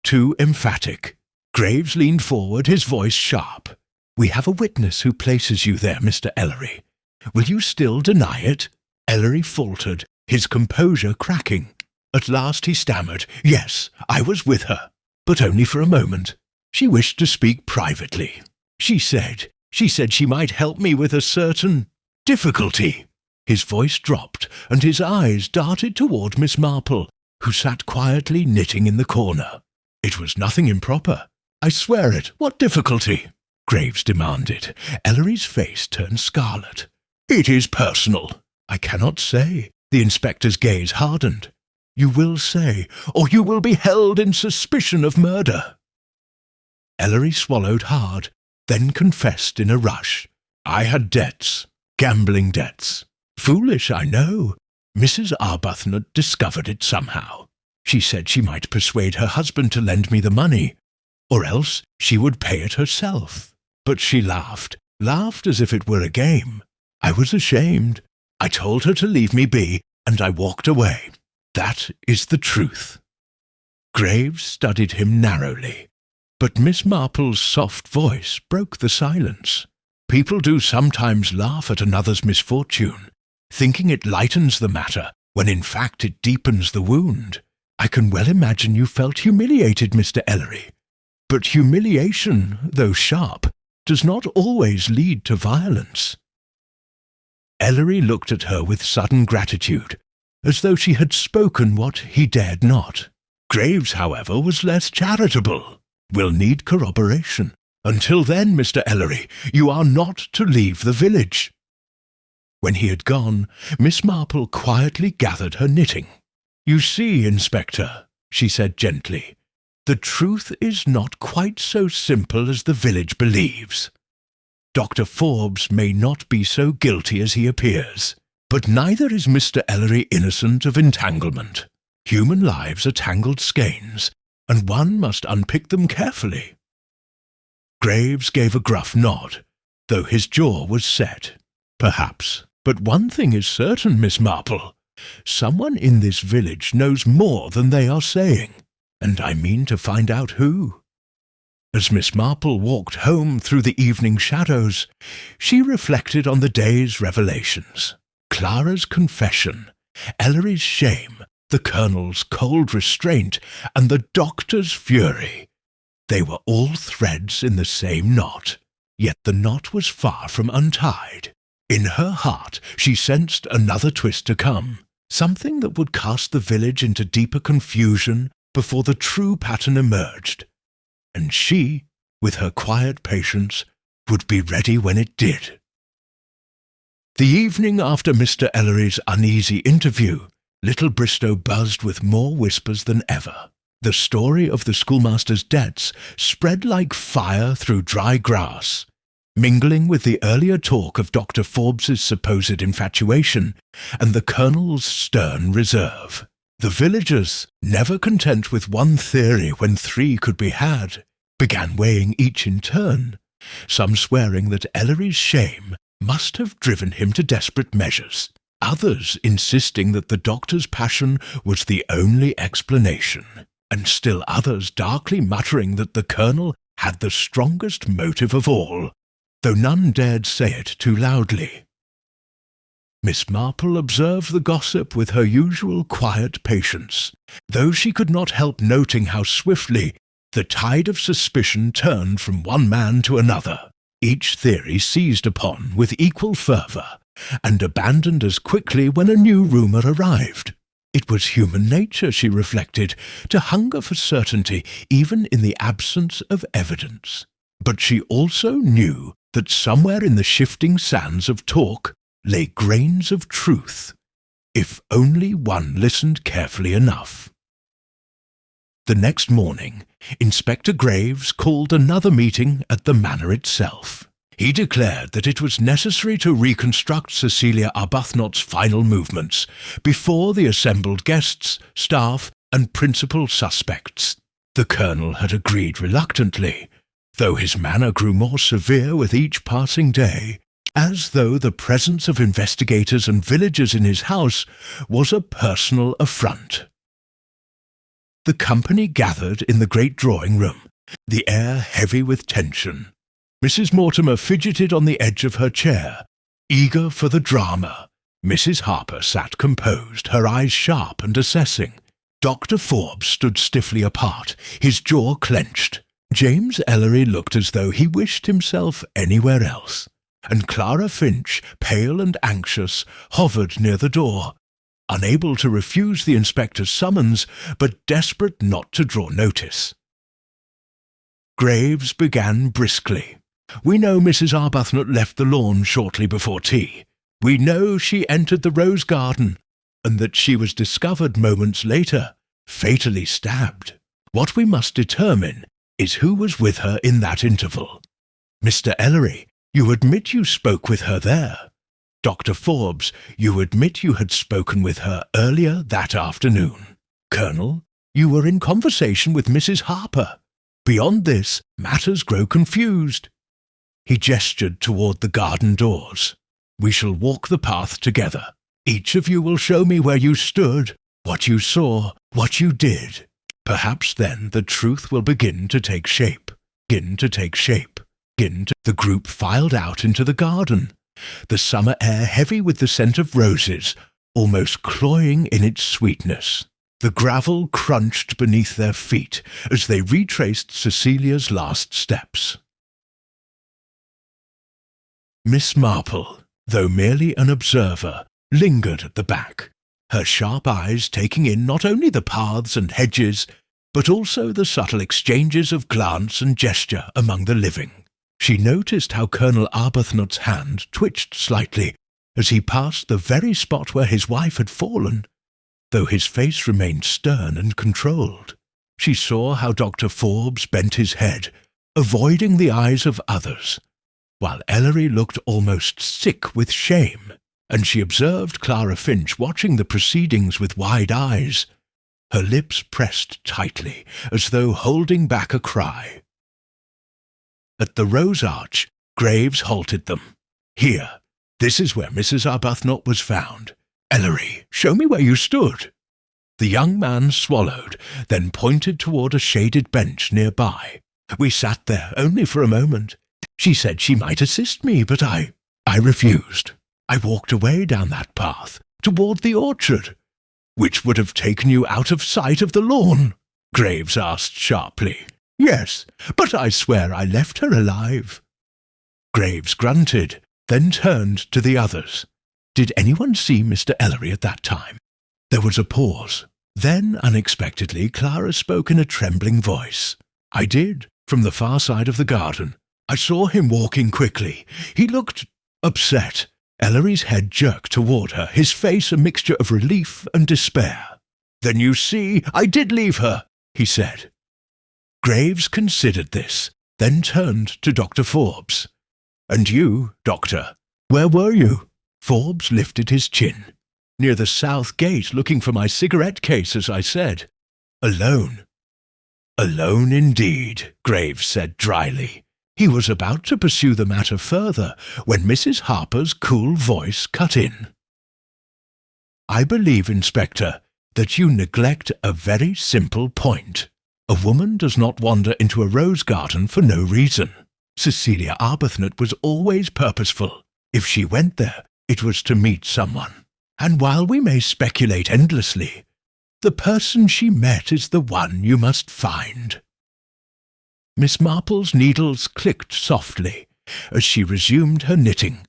too emphatic. Graves leaned forward, his voice sharp. "We have a witness who places you there, Mr. Ellery. Will you still deny it?" Ellery faltered, his composure cracking. At last he stammered, "Yes, I was with her, but only for a moment. She wished to speak privately. She said she might help me with a certain difficulty." His voice dropped, and his eyes darted toward Miss Marple, who sat quietly knitting in the corner. "It was nothing improper. I swear it. What difficulty?" Graves demanded. Ellery's face turned scarlet. "It is personal." "I cannot say." The inspector's gaze hardened. "You will say, or you will be held in suspicion of murder." Ellery swallowed hard, then confessed in a rush. "I had debts, gambling debts. Foolish, I know. Mrs. Arbuthnot discovered it somehow. She said she might persuade her husband to lend me the money, or else she would pay it herself. But she laughed as if it were a game. I was ashamed. I told her to leave me be, and I walked away. That is the truth." Graves studied him narrowly, but Miss Marple's soft voice broke the silence. "People do sometimes laugh at another's misfortune, thinking it lightens the matter, when in fact it deepens the wound. I can well imagine you felt humiliated, Mr. Ellery. But humiliation, though sharp, does not always lead to violence. Ellery looked at her with sudden gratitude, as though she had spoken what he dared not. Graves, however, was less charitable. We'll need corroboration. Until then, Mr. Ellery, you are not to leave the village. When he had gone, Miss Marple quietly gathered her knitting. You see, Inspector, she said gently, the truth is not quite so simple as the village believes. Dr. Forbes may not be so guilty as he appears, but neither is Mr. Ellery innocent of entanglement. Human lives are tangled skeins, and one must unpick them carefully. Graves gave a gruff nod, though his jaw was set. Perhaps, but one thing is certain, Miss Marple. Someone in this village knows more than they are saying, and I mean to find out who. As Miss Marple walked home through the evening shadows, she reflected on the day's revelations. Clara's confession, Ellery's shame, the Colonel's cold restraint, and the doctor's fury. They were all threads in the same knot, yet the knot was far from untied. In her heart she sensed another twist to come, something that would cast the village into deeper confusion before the true pattern emerged. And she, with her quiet patience, would be ready when it did. The evening after Mr. Ellery's uneasy interview, Little Bristow buzzed with more whispers than ever. The story of the schoolmaster's debts spread like fire through dry grass, mingling with the earlier talk of Dr. Forbes's supposed infatuation and the Colonel's stern reserve. The villagers, never content with one theory when three could be had, began weighing each in turn, some swearing that Ellery's shame must have driven him to desperate measures, others insisting that the doctor's passion was the only explanation, and still others darkly muttering that the Colonel had the strongest motive of all, though none dared say it too loudly. Miss Marple observed the gossip with her usual quiet patience, though she could not help noting how swiftly the tide of suspicion turned from one man to another, each theory seized upon with equal fervour, and abandoned as quickly when a new rumour arrived. It was human nature, she reflected, to hunger for certainty even in the absence of evidence. But she also knew that somewhere in the shifting sands of talk lay grains of truth, if only one listened carefully enough. The next morning, Inspector Graves called another meeting at the manor itself. He declared that it was necessary to reconstruct Cecilia Arbuthnot's final movements before the assembled guests, staff, and principal suspects. The Colonel had agreed reluctantly, though his manner grew more severe with each passing day, as though the presence of investigators and villagers in his house was a personal affront. The company gathered in the great drawing-room, the air heavy with tension. Mrs. Mortimer fidgeted on the edge of her chair, eager for the drama. Mrs. Harper sat composed, her eyes sharp and assessing. Dr. Forbes stood stiffly apart, his jaw clenched. James Ellery looked as though he wished himself anywhere else, and Clara Finch, pale and anxious, hovered near the door, unable to refuse the inspector's summons, but desperate not to draw notice. Graves began briskly. We know Mrs. Arbuthnot left the lawn shortly before tea. We know she entered the rose garden, and that she was discovered moments later, fatally stabbed. What we must determine is who was with her in that interval. Mr. Ellery, you admit you spoke with her there. Dr. Forbes, you admit you had spoken with her earlier that afternoon. Colonel, you were in conversation with Mrs. Harper. Beyond this, matters grow confused. He gestured toward the garden doors. We shall walk the path together. Each of you will show me where you stood, what you saw, what you did. Perhaps then the truth will begin to take shape. The group filed out into the garden, the summer air heavy with the scent of roses, almost cloying in its sweetness. The gravel crunched beneath their feet as they retraced Cecilia's last steps. Miss Marple, though merely an observer, lingered at the back, her sharp eyes taking in not only the paths and hedges, but also the subtle exchanges of glance and gesture among the living. She noticed how Colonel Arbuthnot's hand twitched slightly as he passed the very spot where his wife had fallen, though his face remained stern and controlled. She saw how Dr. Forbes bent his head, avoiding the eyes of others, while Ellery looked almost sick with shame, and she observed Clara Finch watching the proceedings with wide eyes, her lips pressed tightly, as though holding back a cry. At the Rose Arch, Graves halted them. "Here, this is where Mrs. Arbuthnot was found. Ellery, show me where you stood." The young man swallowed, then pointed toward a shaded bench nearby. "We sat there only for a moment. She said she might assist me, but I refused. I walked away down that path, toward the orchard." "Which would have taken you out of sight of the lawn?" Graves asked sharply. "Yes, but I swear I left her alive." Graves grunted, then turned to the others. "Did anyone see Mr. Ellery at that time?" There was a pause. Then, unexpectedly, Clara spoke in a trembling voice. "I did, from the far side of the garden. I saw him walking quickly. He looked upset." Ellery's head jerked toward her, his face a mixture of relief and despair. "Then you see, I did leave her," he said. Graves considered this, then turned to Dr. Forbes. "And you, Doctor, where were you?" Forbes lifted his chin. "Near the south gate, looking for my cigarette case, as I said. Alone." "Alone indeed," Graves said dryly. He was about to pursue the matter further when Mrs. Harper's cool voice cut in. "I believe, Inspector, that you neglect a very simple point. A woman does not wander into a rose garden for no reason. Cecilia Arbuthnot was always purposeful. If she went there, it was to meet someone. And while we may speculate endlessly, the person she met is the one you must find." Miss Marple's needles clicked softly as she resumed her knitting,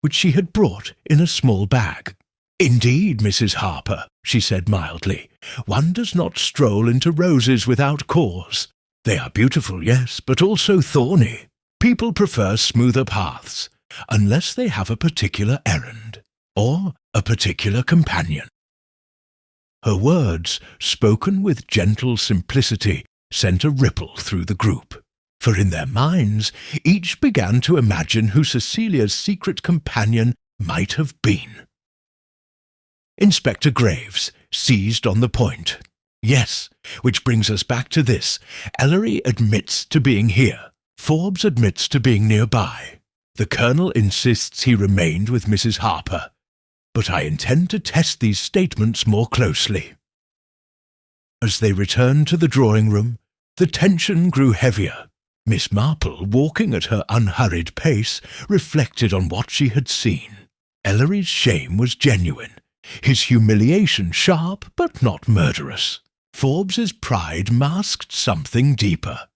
which she had brought in a small bag. "Indeed, Mrs. Harper," she said mildly, "one does not stroll into roses without cause. They are beautiful, yes, but also thorny. People prefer smoother paths, unless they have a particular errand, or a particular companion." Her words, spoken with gentle simplicity, sent a ripple through the group, for in their minds each began to imagine who Cecilia's secret companion might have been. Inspector Graves seized on the point. "Yes, which brings us back to this. Ellery admits to being here. Forbes admits to being nearby. The Colonel insists he remained with Mrs. Harper. But I intend to test these statements more closely." As they returned to the drawing-room, the tension grew heavier. Miss Marple, walking at her unhurried pace, reflected on what she had seen. Ellery's shame was genuine, his humiliation sharp but not murderous. Forbes's pride masked something deeper.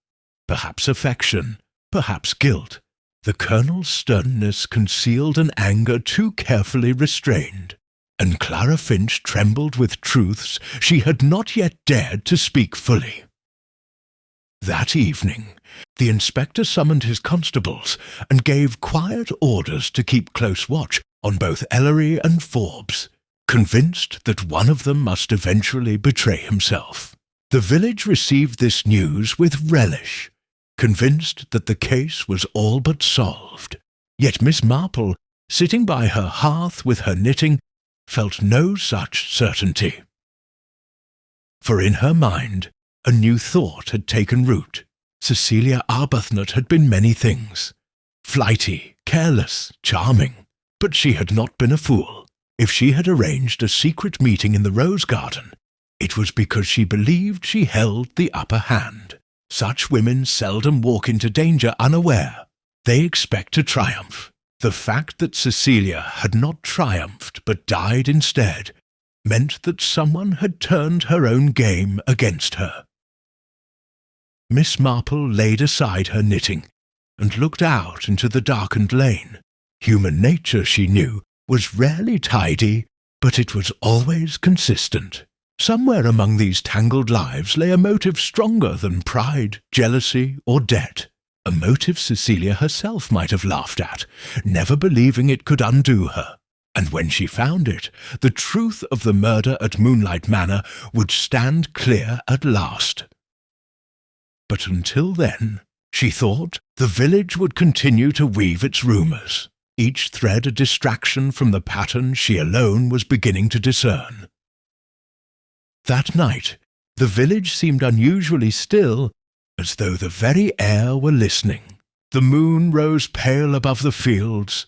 Perhaps affection, perhaps guilt. The Colonel's sternness concealed an anger too carefully restrained, and Clara Finch trembled with truths she had not yet dared to speak fully. That evening, the inspector summoned his constables and gave quiet orders to keep close watch on both Ellery and Forbes, convinced that one of them must eventually betray himself. The village received this news with relish, convinced that the case was all but solved. Yet Miss Marple, sitting by her hearth with her knitting, felt no such certainty. For in her mind, a new thought had taken root. Cecilia Arbuthnot had been many things. Flighty, careless, charming. But she had not been a fool. If she had arranged a secret meeting in the rose garden, it was because she believed she held the upper hand. Such women seldom walk into danger unaware. They expect to triumph. The fact that Cecilia had not triumphed but died instead meant that someone had turned her own game against her. Miss Marple laid aside her knitting and looked out into the darkened lane. Human nature, she knew, was rarely tidy, but it was always consistent. Somewhere among these tangled lives lay a motive stronger than pride, jealousy, or debt. A motive Cecilia herself might have laughed at, never believing it could undo her. And when she found it, the truth of the murder at Moonlight Manor would stand clear at last. But until then, she thought, the village would continue to weave its rumours, each thread a distraction from the pattern she alone was beginning to discern. That night, the village seemed unusually still, as though the very air were listening. The moon rose pale above the fields,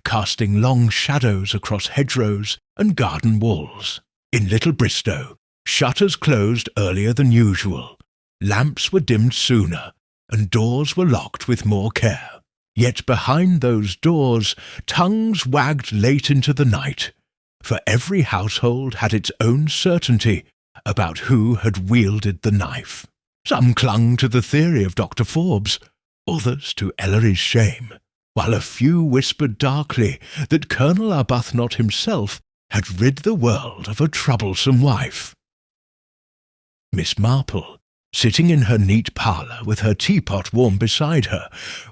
casting long shadows across hedgerows and garden walls. In Little Bristow, shutters closed earlier than usual, lamps were dimmed sooner, and doors were locked with more care. Yet behind those doors, tongues wagged late into the night, for every household had its own certainty about who had wielded the knife. Some clung to the theory of Dr. Forbes, others to Ellery's shame, while a few whispered darkly that Colonel Arbuthnot himself had rid the world of a troublesome wife. Miss Marple, sitting in her neat parlour with her teapot warm beside her,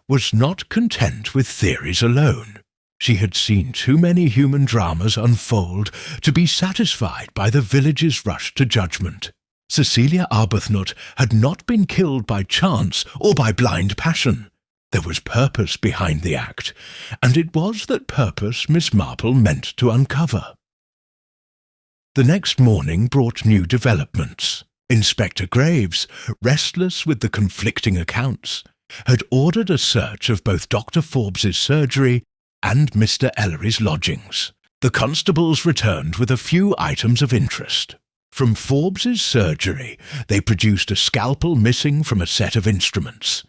was not content with theories alone. She had seen too many human dramas unfold to be satisfied by the village's rush to judgment. Cecilia Arbuthnot had not been killed by chance or by blind passion. There was purpose behind the act, and it was that purpose Miss Marple meant to uncover. The next morning brought new developments. Inspector Graves, restless with the conflicting accounts, had ordered a search of both Dr. Forbes's surgery and Mr. Ellery's lodgings. The constables returned with a few items of interest. From Forbes's surgery, they produced a scalpel missing from a set of instruments.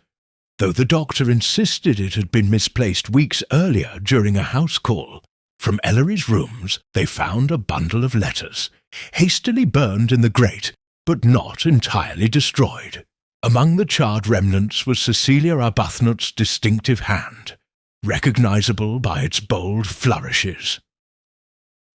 Though the doctor insisted it had been misplaced weeks earlier during a house call, from Ellery's rooms they found a bundle of letters, hastily burned in the grate, but not entirely destroyed. Among the charred remnants was Cecilia Arbuthnot's distinctive hand, recognizable by its bold flourishes.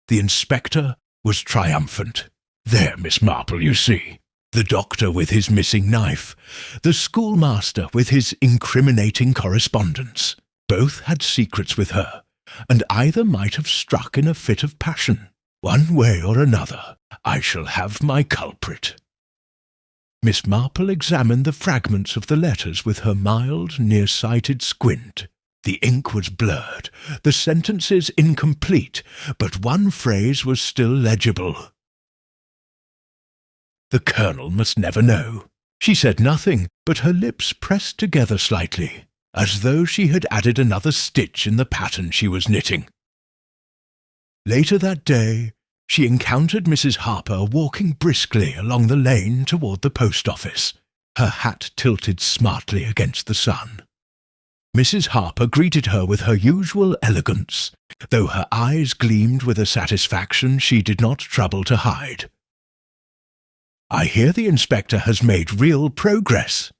The inspector was triumphant. "There, Miss Marple, you see. The doctor with his missing knife, the schoolmaster with his incriminating correspondence. Both had secrets with her, and either might have struck in a fit of passion. One way or another, I shall have my culprit." Miss Marple examined the fragments of the letters with her mild, near-sighted squint. The ink was blurred, the sentences incomplete, but one phrase was still legible. The Colonel must never know. She said nothing, but her lips pressed together slightly, as though she had added another stitch in the pattern she was knitting. Later that day, she encountered Mrs. Harper walking briskly along the lane toward the post office, her hat tilted smartly against the sun. Mrs. Harper greeted her with her usual elegance, though her eyes gleamed with a satisfaction she did not trouble to hide. "I hear the inspector has made real progress,"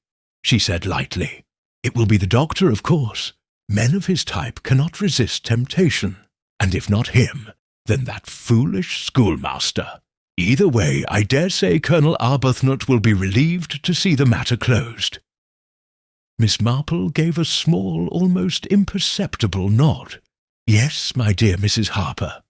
she said lightly. "It will be the doctor, of course. Men of his type cannot resist temptation, and if not him, then that foolish schoolmaster. Either way, I dare say Colonel Arbuthnot will be relieved to see the matter closed." Miss Marple gave a small, almost imperceptible nod. "Yes, my dear Mrs. Harper.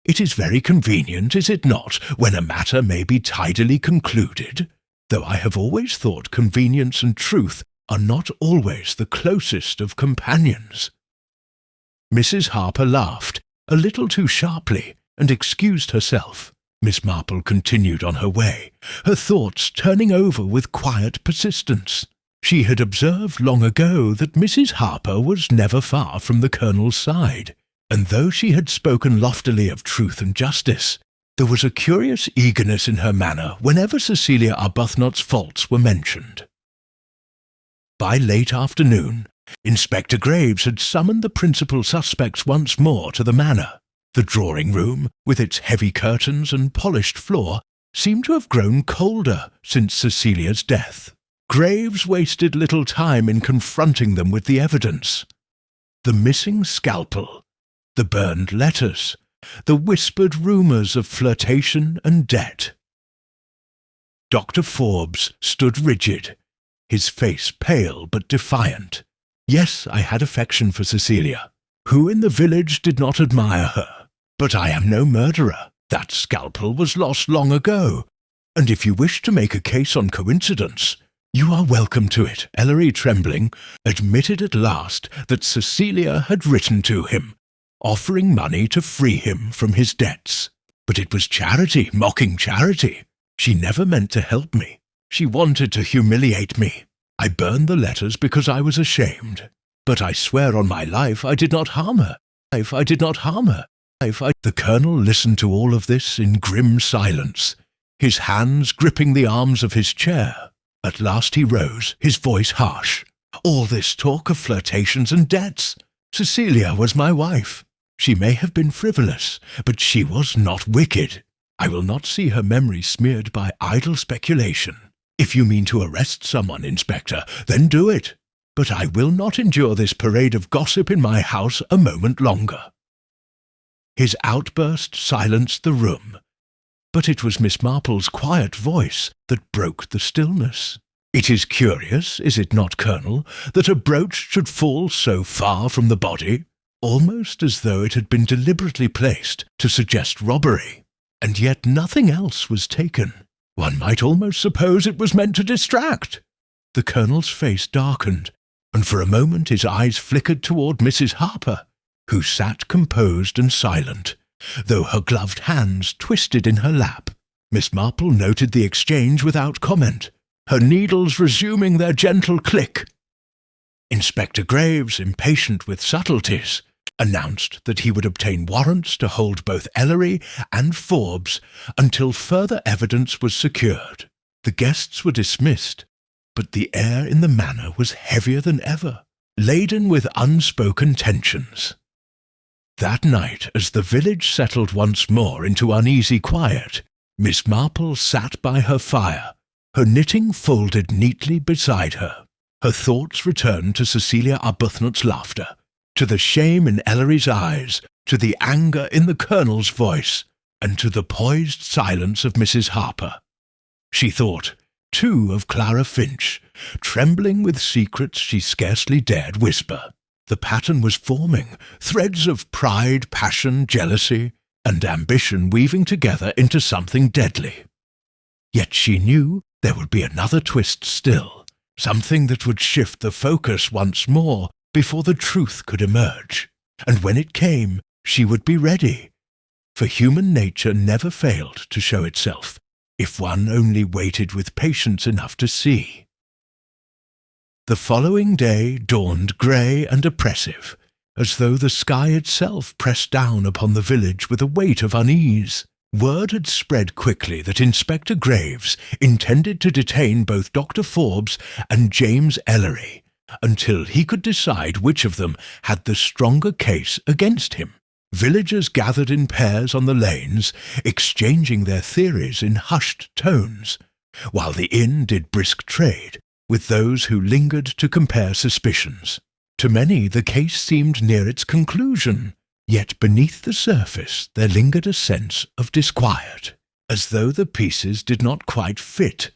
It is very convenient, is it not, when a matter may be tidily concluded? Though I have always thought convenience and truth are not always the closest of companions." Mrs. Harper laughed, a little too sharply, and excused herself. Miss Marple continued on her way, her thoughts turning over with quiet persistence. She had observed long ago that Mrs. Harper was never far from the Colonel's side, and though she had spoken loftily of truth and justice, there was a curious eagerness in her manner whenever Cecilia Arbuthnot's faults were mentioned. By late afternoon, Inspector Graves had summoned the principal suspects once more to the manor. The drawing-room, with its heavy curtains and polished floor, seemed to have grown colder since Cecilia's death. Graves wasted little time in confronting them with the evidence. The missing scalpel, the burned letters, the whispered rumours of flirtation and debt. Dr. Forbes stood rigid, his face pale but defiant. Yes, I had affection for Cecilia. Who in the village did not admire her? But I am no murderer. That scalpel was lost long ago. And if you wish to make a case on coincidence, you are welcome to it. Ellery, trembling, admitted at last that Cecilia had written to him, offering money to free him from his debts. But it was charity, mocking charity. She never meant to help me. She wanted to humiliate me. I burned the letters because I was ashamed. But I swear on my life I did not harm her. I did not harm her. The Colonel listened to all of this in grim silence, his hands gripping the arms of his chair. At last he rose, his voice harsh. All this talk of flirtations and debts. Cecilia was my wife. She may have been frivolous, but she was not wicked. I will not see her memory smeared by idle speculation. If you mean to arrest someone, Inspector, then do it. But I will not endure this parade of gossip in my house a moment longer. His outburst silenced the room, but it was Miss Marple's quiet voice that broke the stillness. It is curious, is it not, Colonel, that a brooch should fall so far from the body, almost as though it had been deliberately placed to suggest robbery, and yet nothing else was taken. One might almost suppose it was meant to distract. The Colonel's face darkened, and for a moment his eyes flickered toward Mrs. Harper, who sat composed and silent, though her gloved hands twisted in her lap. Miss Marple noted the exchange without comment, her needles resuming their gentle click. Inspector Graves, impatient with subtleties, announced that he would obtain warrants to hold both Ellery and Forbes until further evidence was secured. The guests were dismissed, but the air in the manor was heavier than ever, laden with unspoken tensions. That night, as the village settled once more into uneasy quiet, Miss Marple sat by her fire, her knitting folded neatly beside her. Her thoughts returned to Cecilia Arbuthnot's laughter, to the shame in Ellery's eyes, to the anger in the Colonel's voice, and to the poised silence of Mrs. Harper. She thought, too, of Clara Finch, trembling with secrets she scarcely dared whisper. The pattern was forming, threads of pride, passion, jealousy, and ambition weaving together into something deadly. Yet she knew there would be another twist still, something that would shift the focus once more before the truth could emerge. And when it came, she would be ready. For human nature never failed to show itself, if one only waited with patience enough to see. The following day dawned grey and oppressive, as though the sky itself pressed down upon the village with a weight of unease. Word had spread quickly that Inspector Graves intended to detain both Dr. Forbes and James Ellery until he could decide which of them had the stronger case against him. Villagers gathered in pairs on the lanes, exchanging their theories in hushed tones, while the inn did brisk trade with those who lingered to compare suspicions. To many the case seemed near its conclusion, yet beneath the surface there lingered a sense of disquiet, as though the pieces did not quite fit.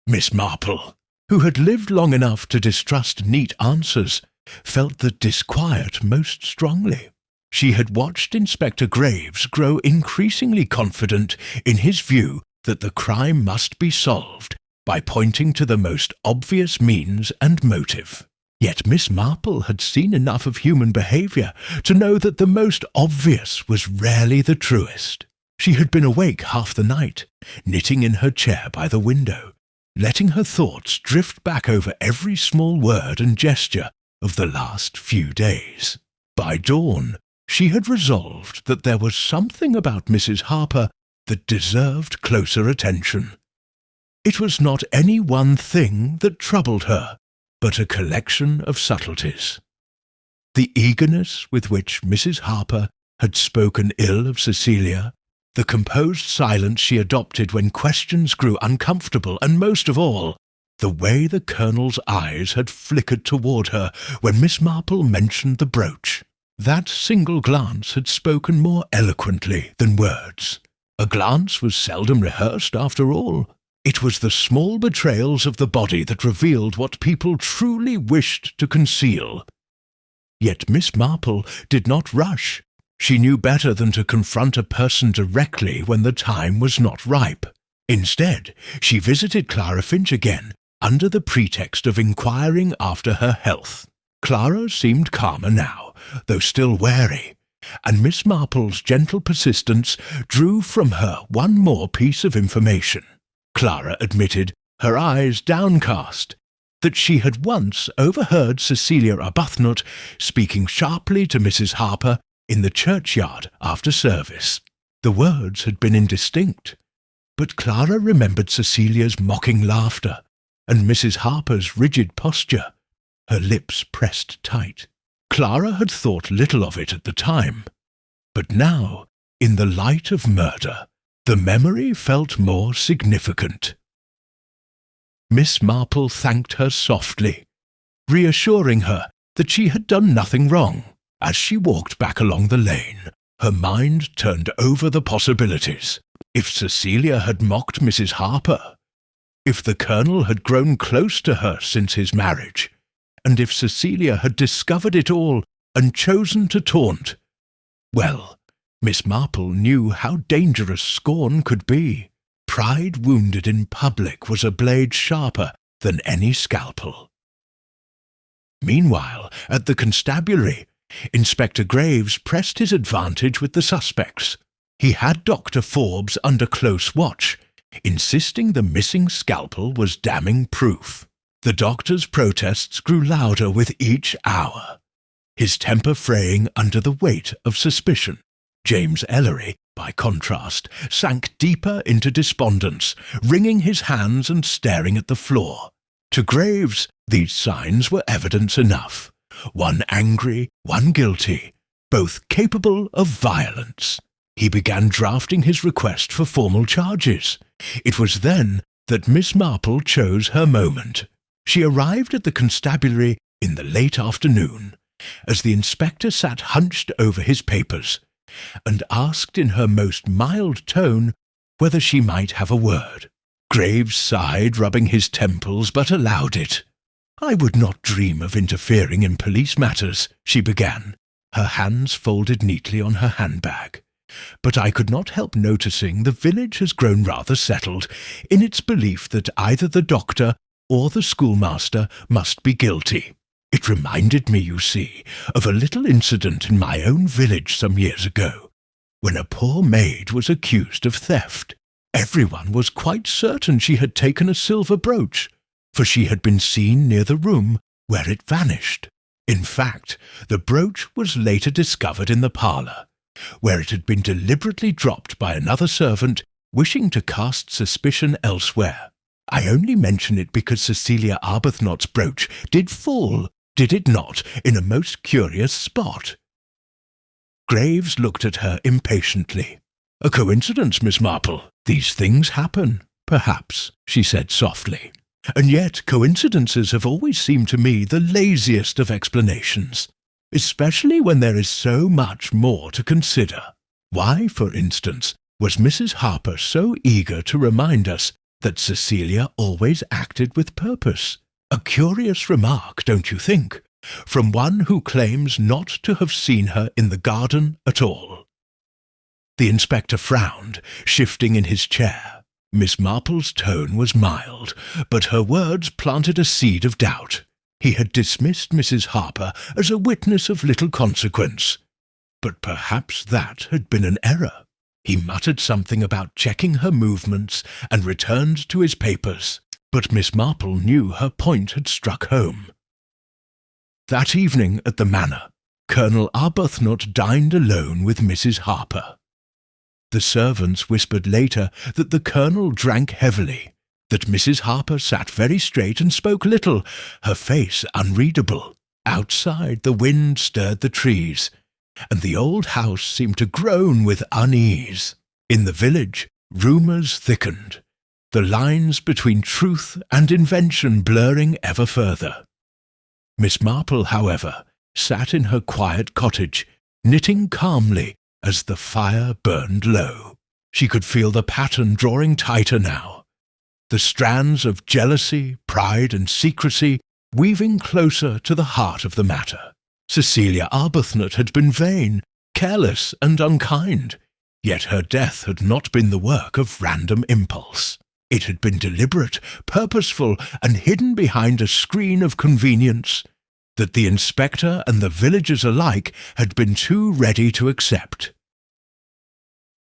Miss Marple, who had lived long enough to distrust neat answers, felt the disquiet most strongly. She had watched Inspector Graves grow increasingly confident in his view that the crime must be solved by pointing to the most obvious means and motive. Yet Miss Marple had seen enough of human behaviour to know that the most obvious was rarely the truest. She had been awake half the night, knitting in her chair by the window, letting her thoughts drift back over every small word and gesture of the last few days. By dawn, she had resolved that there was something about Mrs. Harper that deserved closer attention. It was not any one thing that troubled her, but a collection of subtleties. The eagerness with which Mrs. Harper had spoken ill of Cecilia, the composed silence she adopted when questions grew uncomfortable, and most of all, the way the Colonel's eyes had flickered toward her when Miss Marple mentioned the brooch. That single glance had spoken more eloquently than words. A glance was seldom rehearsed, after all. It was the small betrayals of the body that revealed what people truly wished to conceal. Yet Miss Marple did not rush. She knew better than to confront a person directly when the time was not ripe. Instead, she visited Clara Finch again, under the pretext of inquiring after her health. Clara seemed calmer now, though still wary, and Miss Marple's gentle persistence drew from her one more piece of information. Clara admitted, her eyes downcast, that she had once overheard Cecilia Arbuthnot speaking sharply to Mrs. Harper in the churchyard after service. The words had been indistinct, but Clara remembered Cecilia's mocking laughter and Mrs. Harper's rigid posture, her lips pressed tight. Clara had thought little of it at the time, but now, in the light of murder, the memory felt more significant. Miss Marple thanked her softly, reassuring her that she had done nothing wrong. As she walked back along the lane, her mind turned over the possibilities. If Cecilia had mocked Mrs. Harper, if the Colonel had grown close to her since his marriage, and if Cecilia had discovered it all and chosen to taunt, well, Miss Marple knew how dangerous scorn could be. Pride wounded in public was a blade sharper than any scalpel. Meanwhile, at the constabulary, Inspector Graves pressed his advantage with the suspects. He had Dr. Forbes under close watch, insisting the missing scalpel was damning proof. The doctor's protests grew louder with each hour, his temper fraying under the weight of suspicion. James Ellery, by contrast, sank deeper into despondence, wringing his hands and staring at the floor. To Graves, these signs were evidence enough. One angry, one guilty, both capable of violence. He began drafting his request for formal charges. It was then that Miss Marple chose her moment. She arrived at the constabulary in the late afternoon, as the inspector sat hunched over his papers, and asked in her most mild tone whether she might have a word. Graves sighed, rubbing his temples, but allowed it. "I would not dream of interfering in police matters," she began, her hands folded neatly on her handbag. "But I could not help noticing the village has grown rather settled in its belief that either the doctor or the schoolmaster must be guilty. It reminded me, you see, of a little incident in my own village some years ago, when a poor maid was accused of theft. Everyone was quite certain she had taken a silver brooch, for she had been seen near the room where it vanished. In fact, the brooch was later discovered in the parlour, where it had been deliberately dropped by another servant wishing to cast suspicion elsewhere. I only mention it because Cecilia Arbuthnot's brooch did fall, did it not, in a most curious spot?" Graves looked at her impatiently. "A coincidence, Miss Marple. These things happen, perhaps," she said softly. "And yet coincidences have always seemed to me the laziest of explanations, especially when there is so much more to consider. Why, for instance, was Mrs. Harper so eager to remind us that Cecilia always acted with purpose? A curious remark, don't you think, from one who claims not to have seen her in the garden at all?" The inspector frowned, shifting in his chair. Miss Marple's tone was mild, but her words planted a seed of doubt. He had dismissed Mrs. Harper as a witness of little consequence, but perhaps that had been an error. He muttered something about checking her movements and returned to his papers, but Miss Marple knew her point had struck home. That evening at the manor, Colonel Arbuthnot dined alone with Mrs. Harper. The servants whispered later that the Colonel drank heavily, that Mrs. Harper sat very straight and spoke little, her face unreadable. Outside, the wind stirred the trees, and the old house seemed to groan with unease. In the village, rumours thickened, the lines between truth and invention blurring ever further. Miss Marple, however, sat in her quiet cottage, knitting calmly as the fire burned low. She could feel the pattern drawing tighter now, the strands of jealousy, pride, and secrecy weaving closer to the heart of the matter. Cecilia Arbuthnot had been vain, careless, and unkind, yet her death had not been the work of random impulse. It had been deliberate, purposeful, and hidden behind a screen of convenience that the inspector and the villagers alike had been too ready to accept.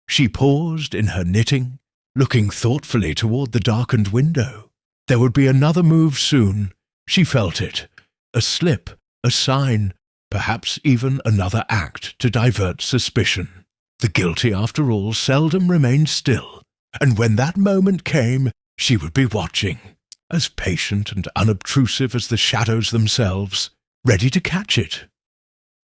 She paused in her knitting, looking thoughtfully toward the darkened window. There would be another move soon. She felt it. A slip, a sign, perhaps even another act to divert suspicion. The guilty, after all, seldom remained still, and when that moment came, she would be watching, as patient and unobtrusive as the shadows themselves, ready to catch it.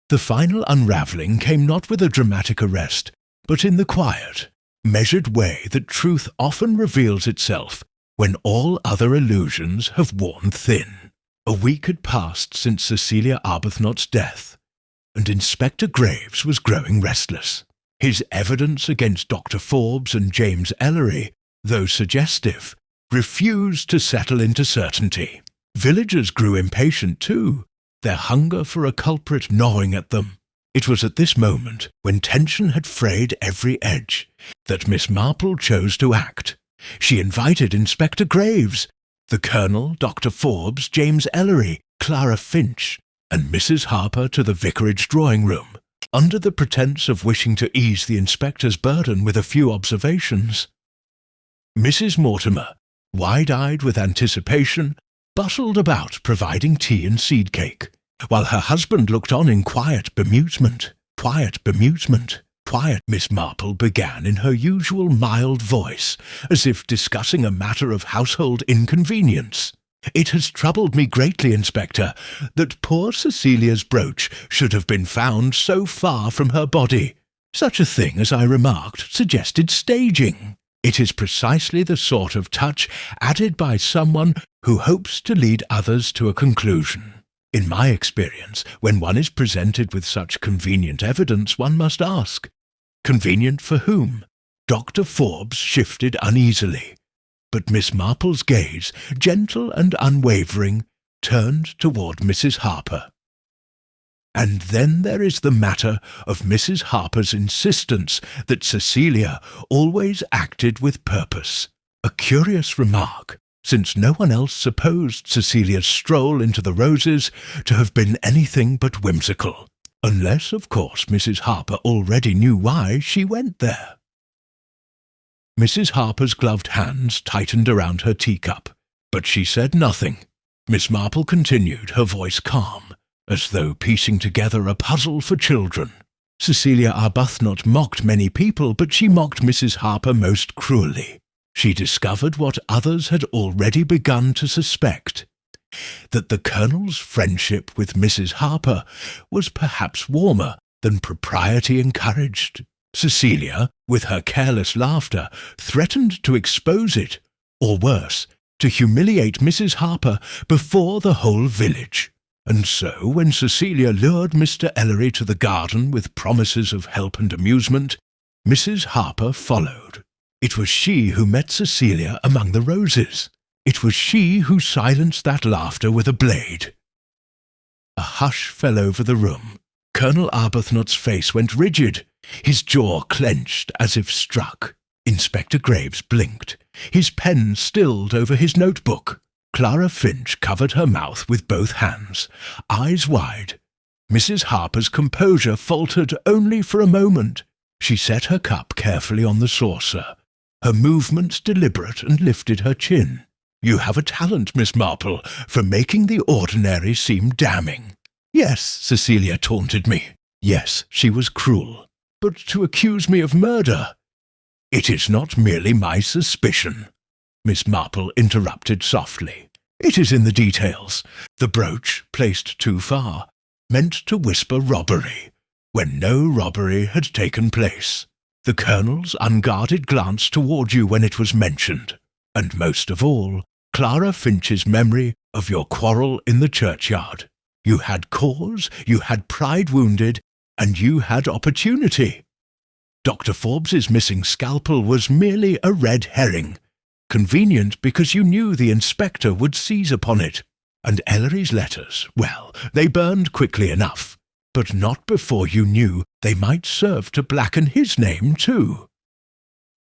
The final unravelling came not with a dramatic arrest, but in the quiet, measured way that truth often reveals itself when all other illusions have worn thin. A week had passed since Cecilia Arbuthnot's death, and Inspector Graves was growing restless. His evidence against Dr. Forbes and James Ellery, though suggestive, refused to settle into certainty. Villagers grew impatient too, their hunger for a culprit gnawing at them. It was at this moment, when tension had frayed every edge, that Miss Marple chose to act. She invited Inspector Graves, the Colonel, Dr. Forbes, James Ellery, Clara Finch, and Mrs. Harper to the vicarage drawing-room, under the pretence of wishing to ease the inspector's burden with a few observations. Mrs. Mortimer, wide-eyed with anticipation, bustled about providing tea and seed cake, while her husband looked on in quiet bemusement. Quiet bemusement. Quiet, Miss Marple began in her usual mild voice, as if discussing a matter of household inconvenience. It has troubled me greatly, Inspector, that poor Cecilia's brooch should have been found so far from her body. Such a thing, as I remarked, suggested staging. It is precisely the sort of touch added by someone who hopes to lead others to a conclusion. In my experience, when one is presented with such convenient evidence, one must ask, convenient for whom? Dr. Forbes shifted uneasily, but Miss Marple's gaze, gentle and unwavering, turned toward Mrs. Harper. And then there is the matter of Mrs. Harper's insistence that Cecilia always acted with purpose. A curious remark, since no one else supposed Cecilia's stroll into the roses to have been anything but whimsical, unless, of course, Mrs. Harper already knew why she went there. Mrs. Harper's gloved hands tightened around her teacup, but she said nothing. Miss Marple continued, her voice calm, as though piecing together a puzzle for children. Cecilia Arbuthnot mocked many people, but she mocked Mrs. Harper most cruelly. She discovered what others had already begun to suspect, that the Colonel's friendship with Mrs. Harper was perhaps warmer than propriety encouraged. Cecilia, with her careless laughter, threatened to expose it, or worse, to humiliate Mrs. Harper before the whole village. And so, when Cecilia lured Mr. Ellery to the garden with promises of help and amusement, Mrs. Harper followed. It was she who met Cecilia among the roses. It was she who silenced that laughter with a blade. A hush fell over the room. Colonel Arbuthnot's face went rigid. His jaw clenched as if struck. Inspector Graves blinked. His pen stilled over his notebook. Clara Finch covered her mouth with both hands, eyes wide. Mrs. Harper's composure faltered only for a moment. She set her cup carefully on the saucer, her movements deliberate, and lifted her chin. "You have a talent, Miss Marple, for making the ordinary seem damning." "Yes," Cecilia taunted me. "Yes, she was cruel. But to accuse me of murder—" "It is not merely my suspicion," Miss Marple interrupted softly. "It is in the details. The brooch, placed too far, meant to whisper robbery, when no robbery had taken place. The Colonel's unguarded glance toward you when it was mentioned, and most of all, Clara Finch's memory of your quarrel in the churchyard. You had cause, you had pride wounded, and you had opportunity. Dr. Forbes's missing scalpel was merely a red herring, convenient because you knew the inspector would seize upon it. And Ellery's letters, well, they burned quickly enough, but not before you knew they might serve to blacken his name too.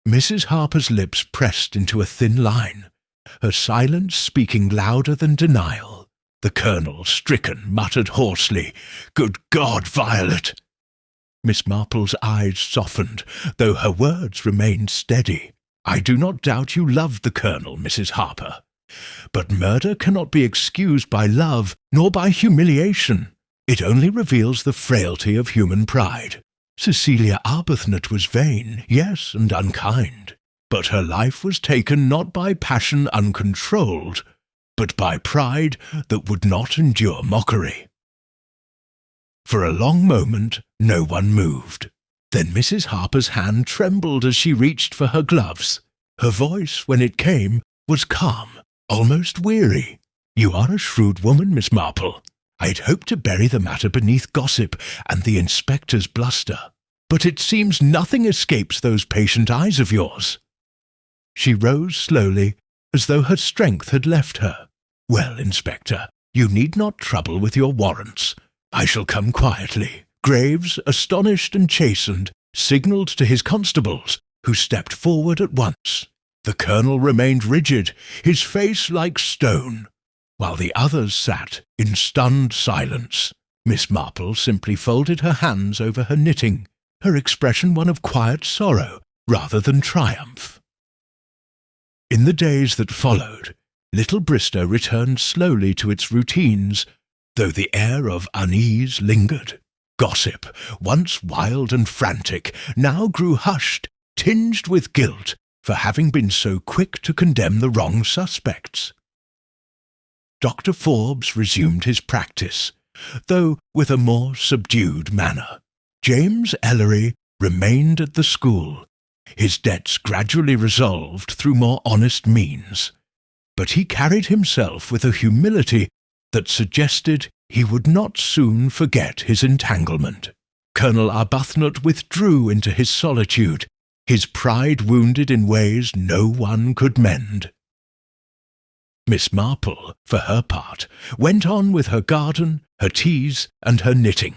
Mrs. Harper's lips pressed into a thin line, her silence speaking louder than denial. The Colonel, stricken, muttered hoarsely, "Good God, Violet!" Miss Marple's eyes softened, though her words remained steady. "I do not doubt you loved the Colonel, Mrs. Harper. But murder cannot be excused by love, nor by humiliation. It only reveals the frailty of human pride. Cecilia Arbuthnot was vain, yes, and unkind, but her life was taken not by passion uncontrolled, but by pride that would not endure mockery." For a long moment no one moved. Then Mrs. Harper's hand trembled as she reached for her gloves. Her voice, when it came, was calm, almost weary. "You are a shrewd woman, Miss Marple. I'd hoped to bury the matter beneath gossip and the inspector's bluster, but it seems nothing escapes those patient eyes of yours." She rose slowly, as though her strength had left her. "Well, Inspector, you need not trouble with your warrants. I shall come quietly." Graves, astonished and chastened, signalled to his constables, who stepped forward at once. The Colonel remained rigid, his face like stone, while the others sat in stunned silence. Miss Marple simply folded her hands over her knitting, her expression one of quiet sorrow rather than triumph. In the days that followed, Little Bristow returned slowly to its routines, though the air of unease lingered. Gossip, once wild and frantic, now grew hushed, tinged with guilt for having been so quick to condemn the wrong suspects. Dr. Forbes resumed his practice, though with a more subdued manner. James Ellery remained at the school, his debts gradually resolved through more honest means, but he carried himself with a humility that suggested he would not soon forget his entanglement. Colonel Arbuthnot withdrew into his solitude, his pride wounded in ways no one could mend. Miss Marple, for her part, went on with her garden, her teas, and her knitting.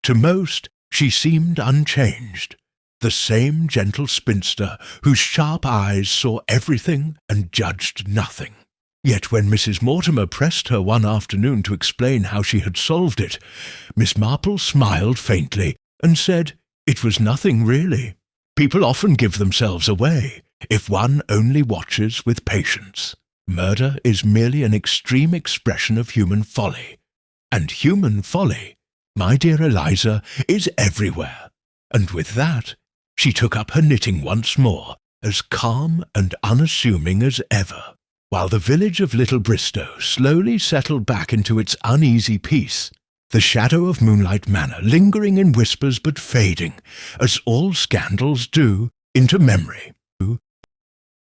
To most, she seemed unchanged, the same gentle spinster whose sharp eyes saw everything and judged nothing. Yet when Mrs. Mortimer pressed her one afternoon to explain how she had solved it, Miss Marple smiled faintly and said it was nothing really. People often give themselves away, if one only watches with patience. Murder is merely an extreme expression of human folly, and human folly, my dear Eliza, is everywhere. And with that, she took up her knitting once more, as calm and unassuming as ever, while the village of Little Bristow slowly settled back into its uneasy peace, the shadow of Moonlight Manor lingering in whispers but fading, as all scandals do, into memory.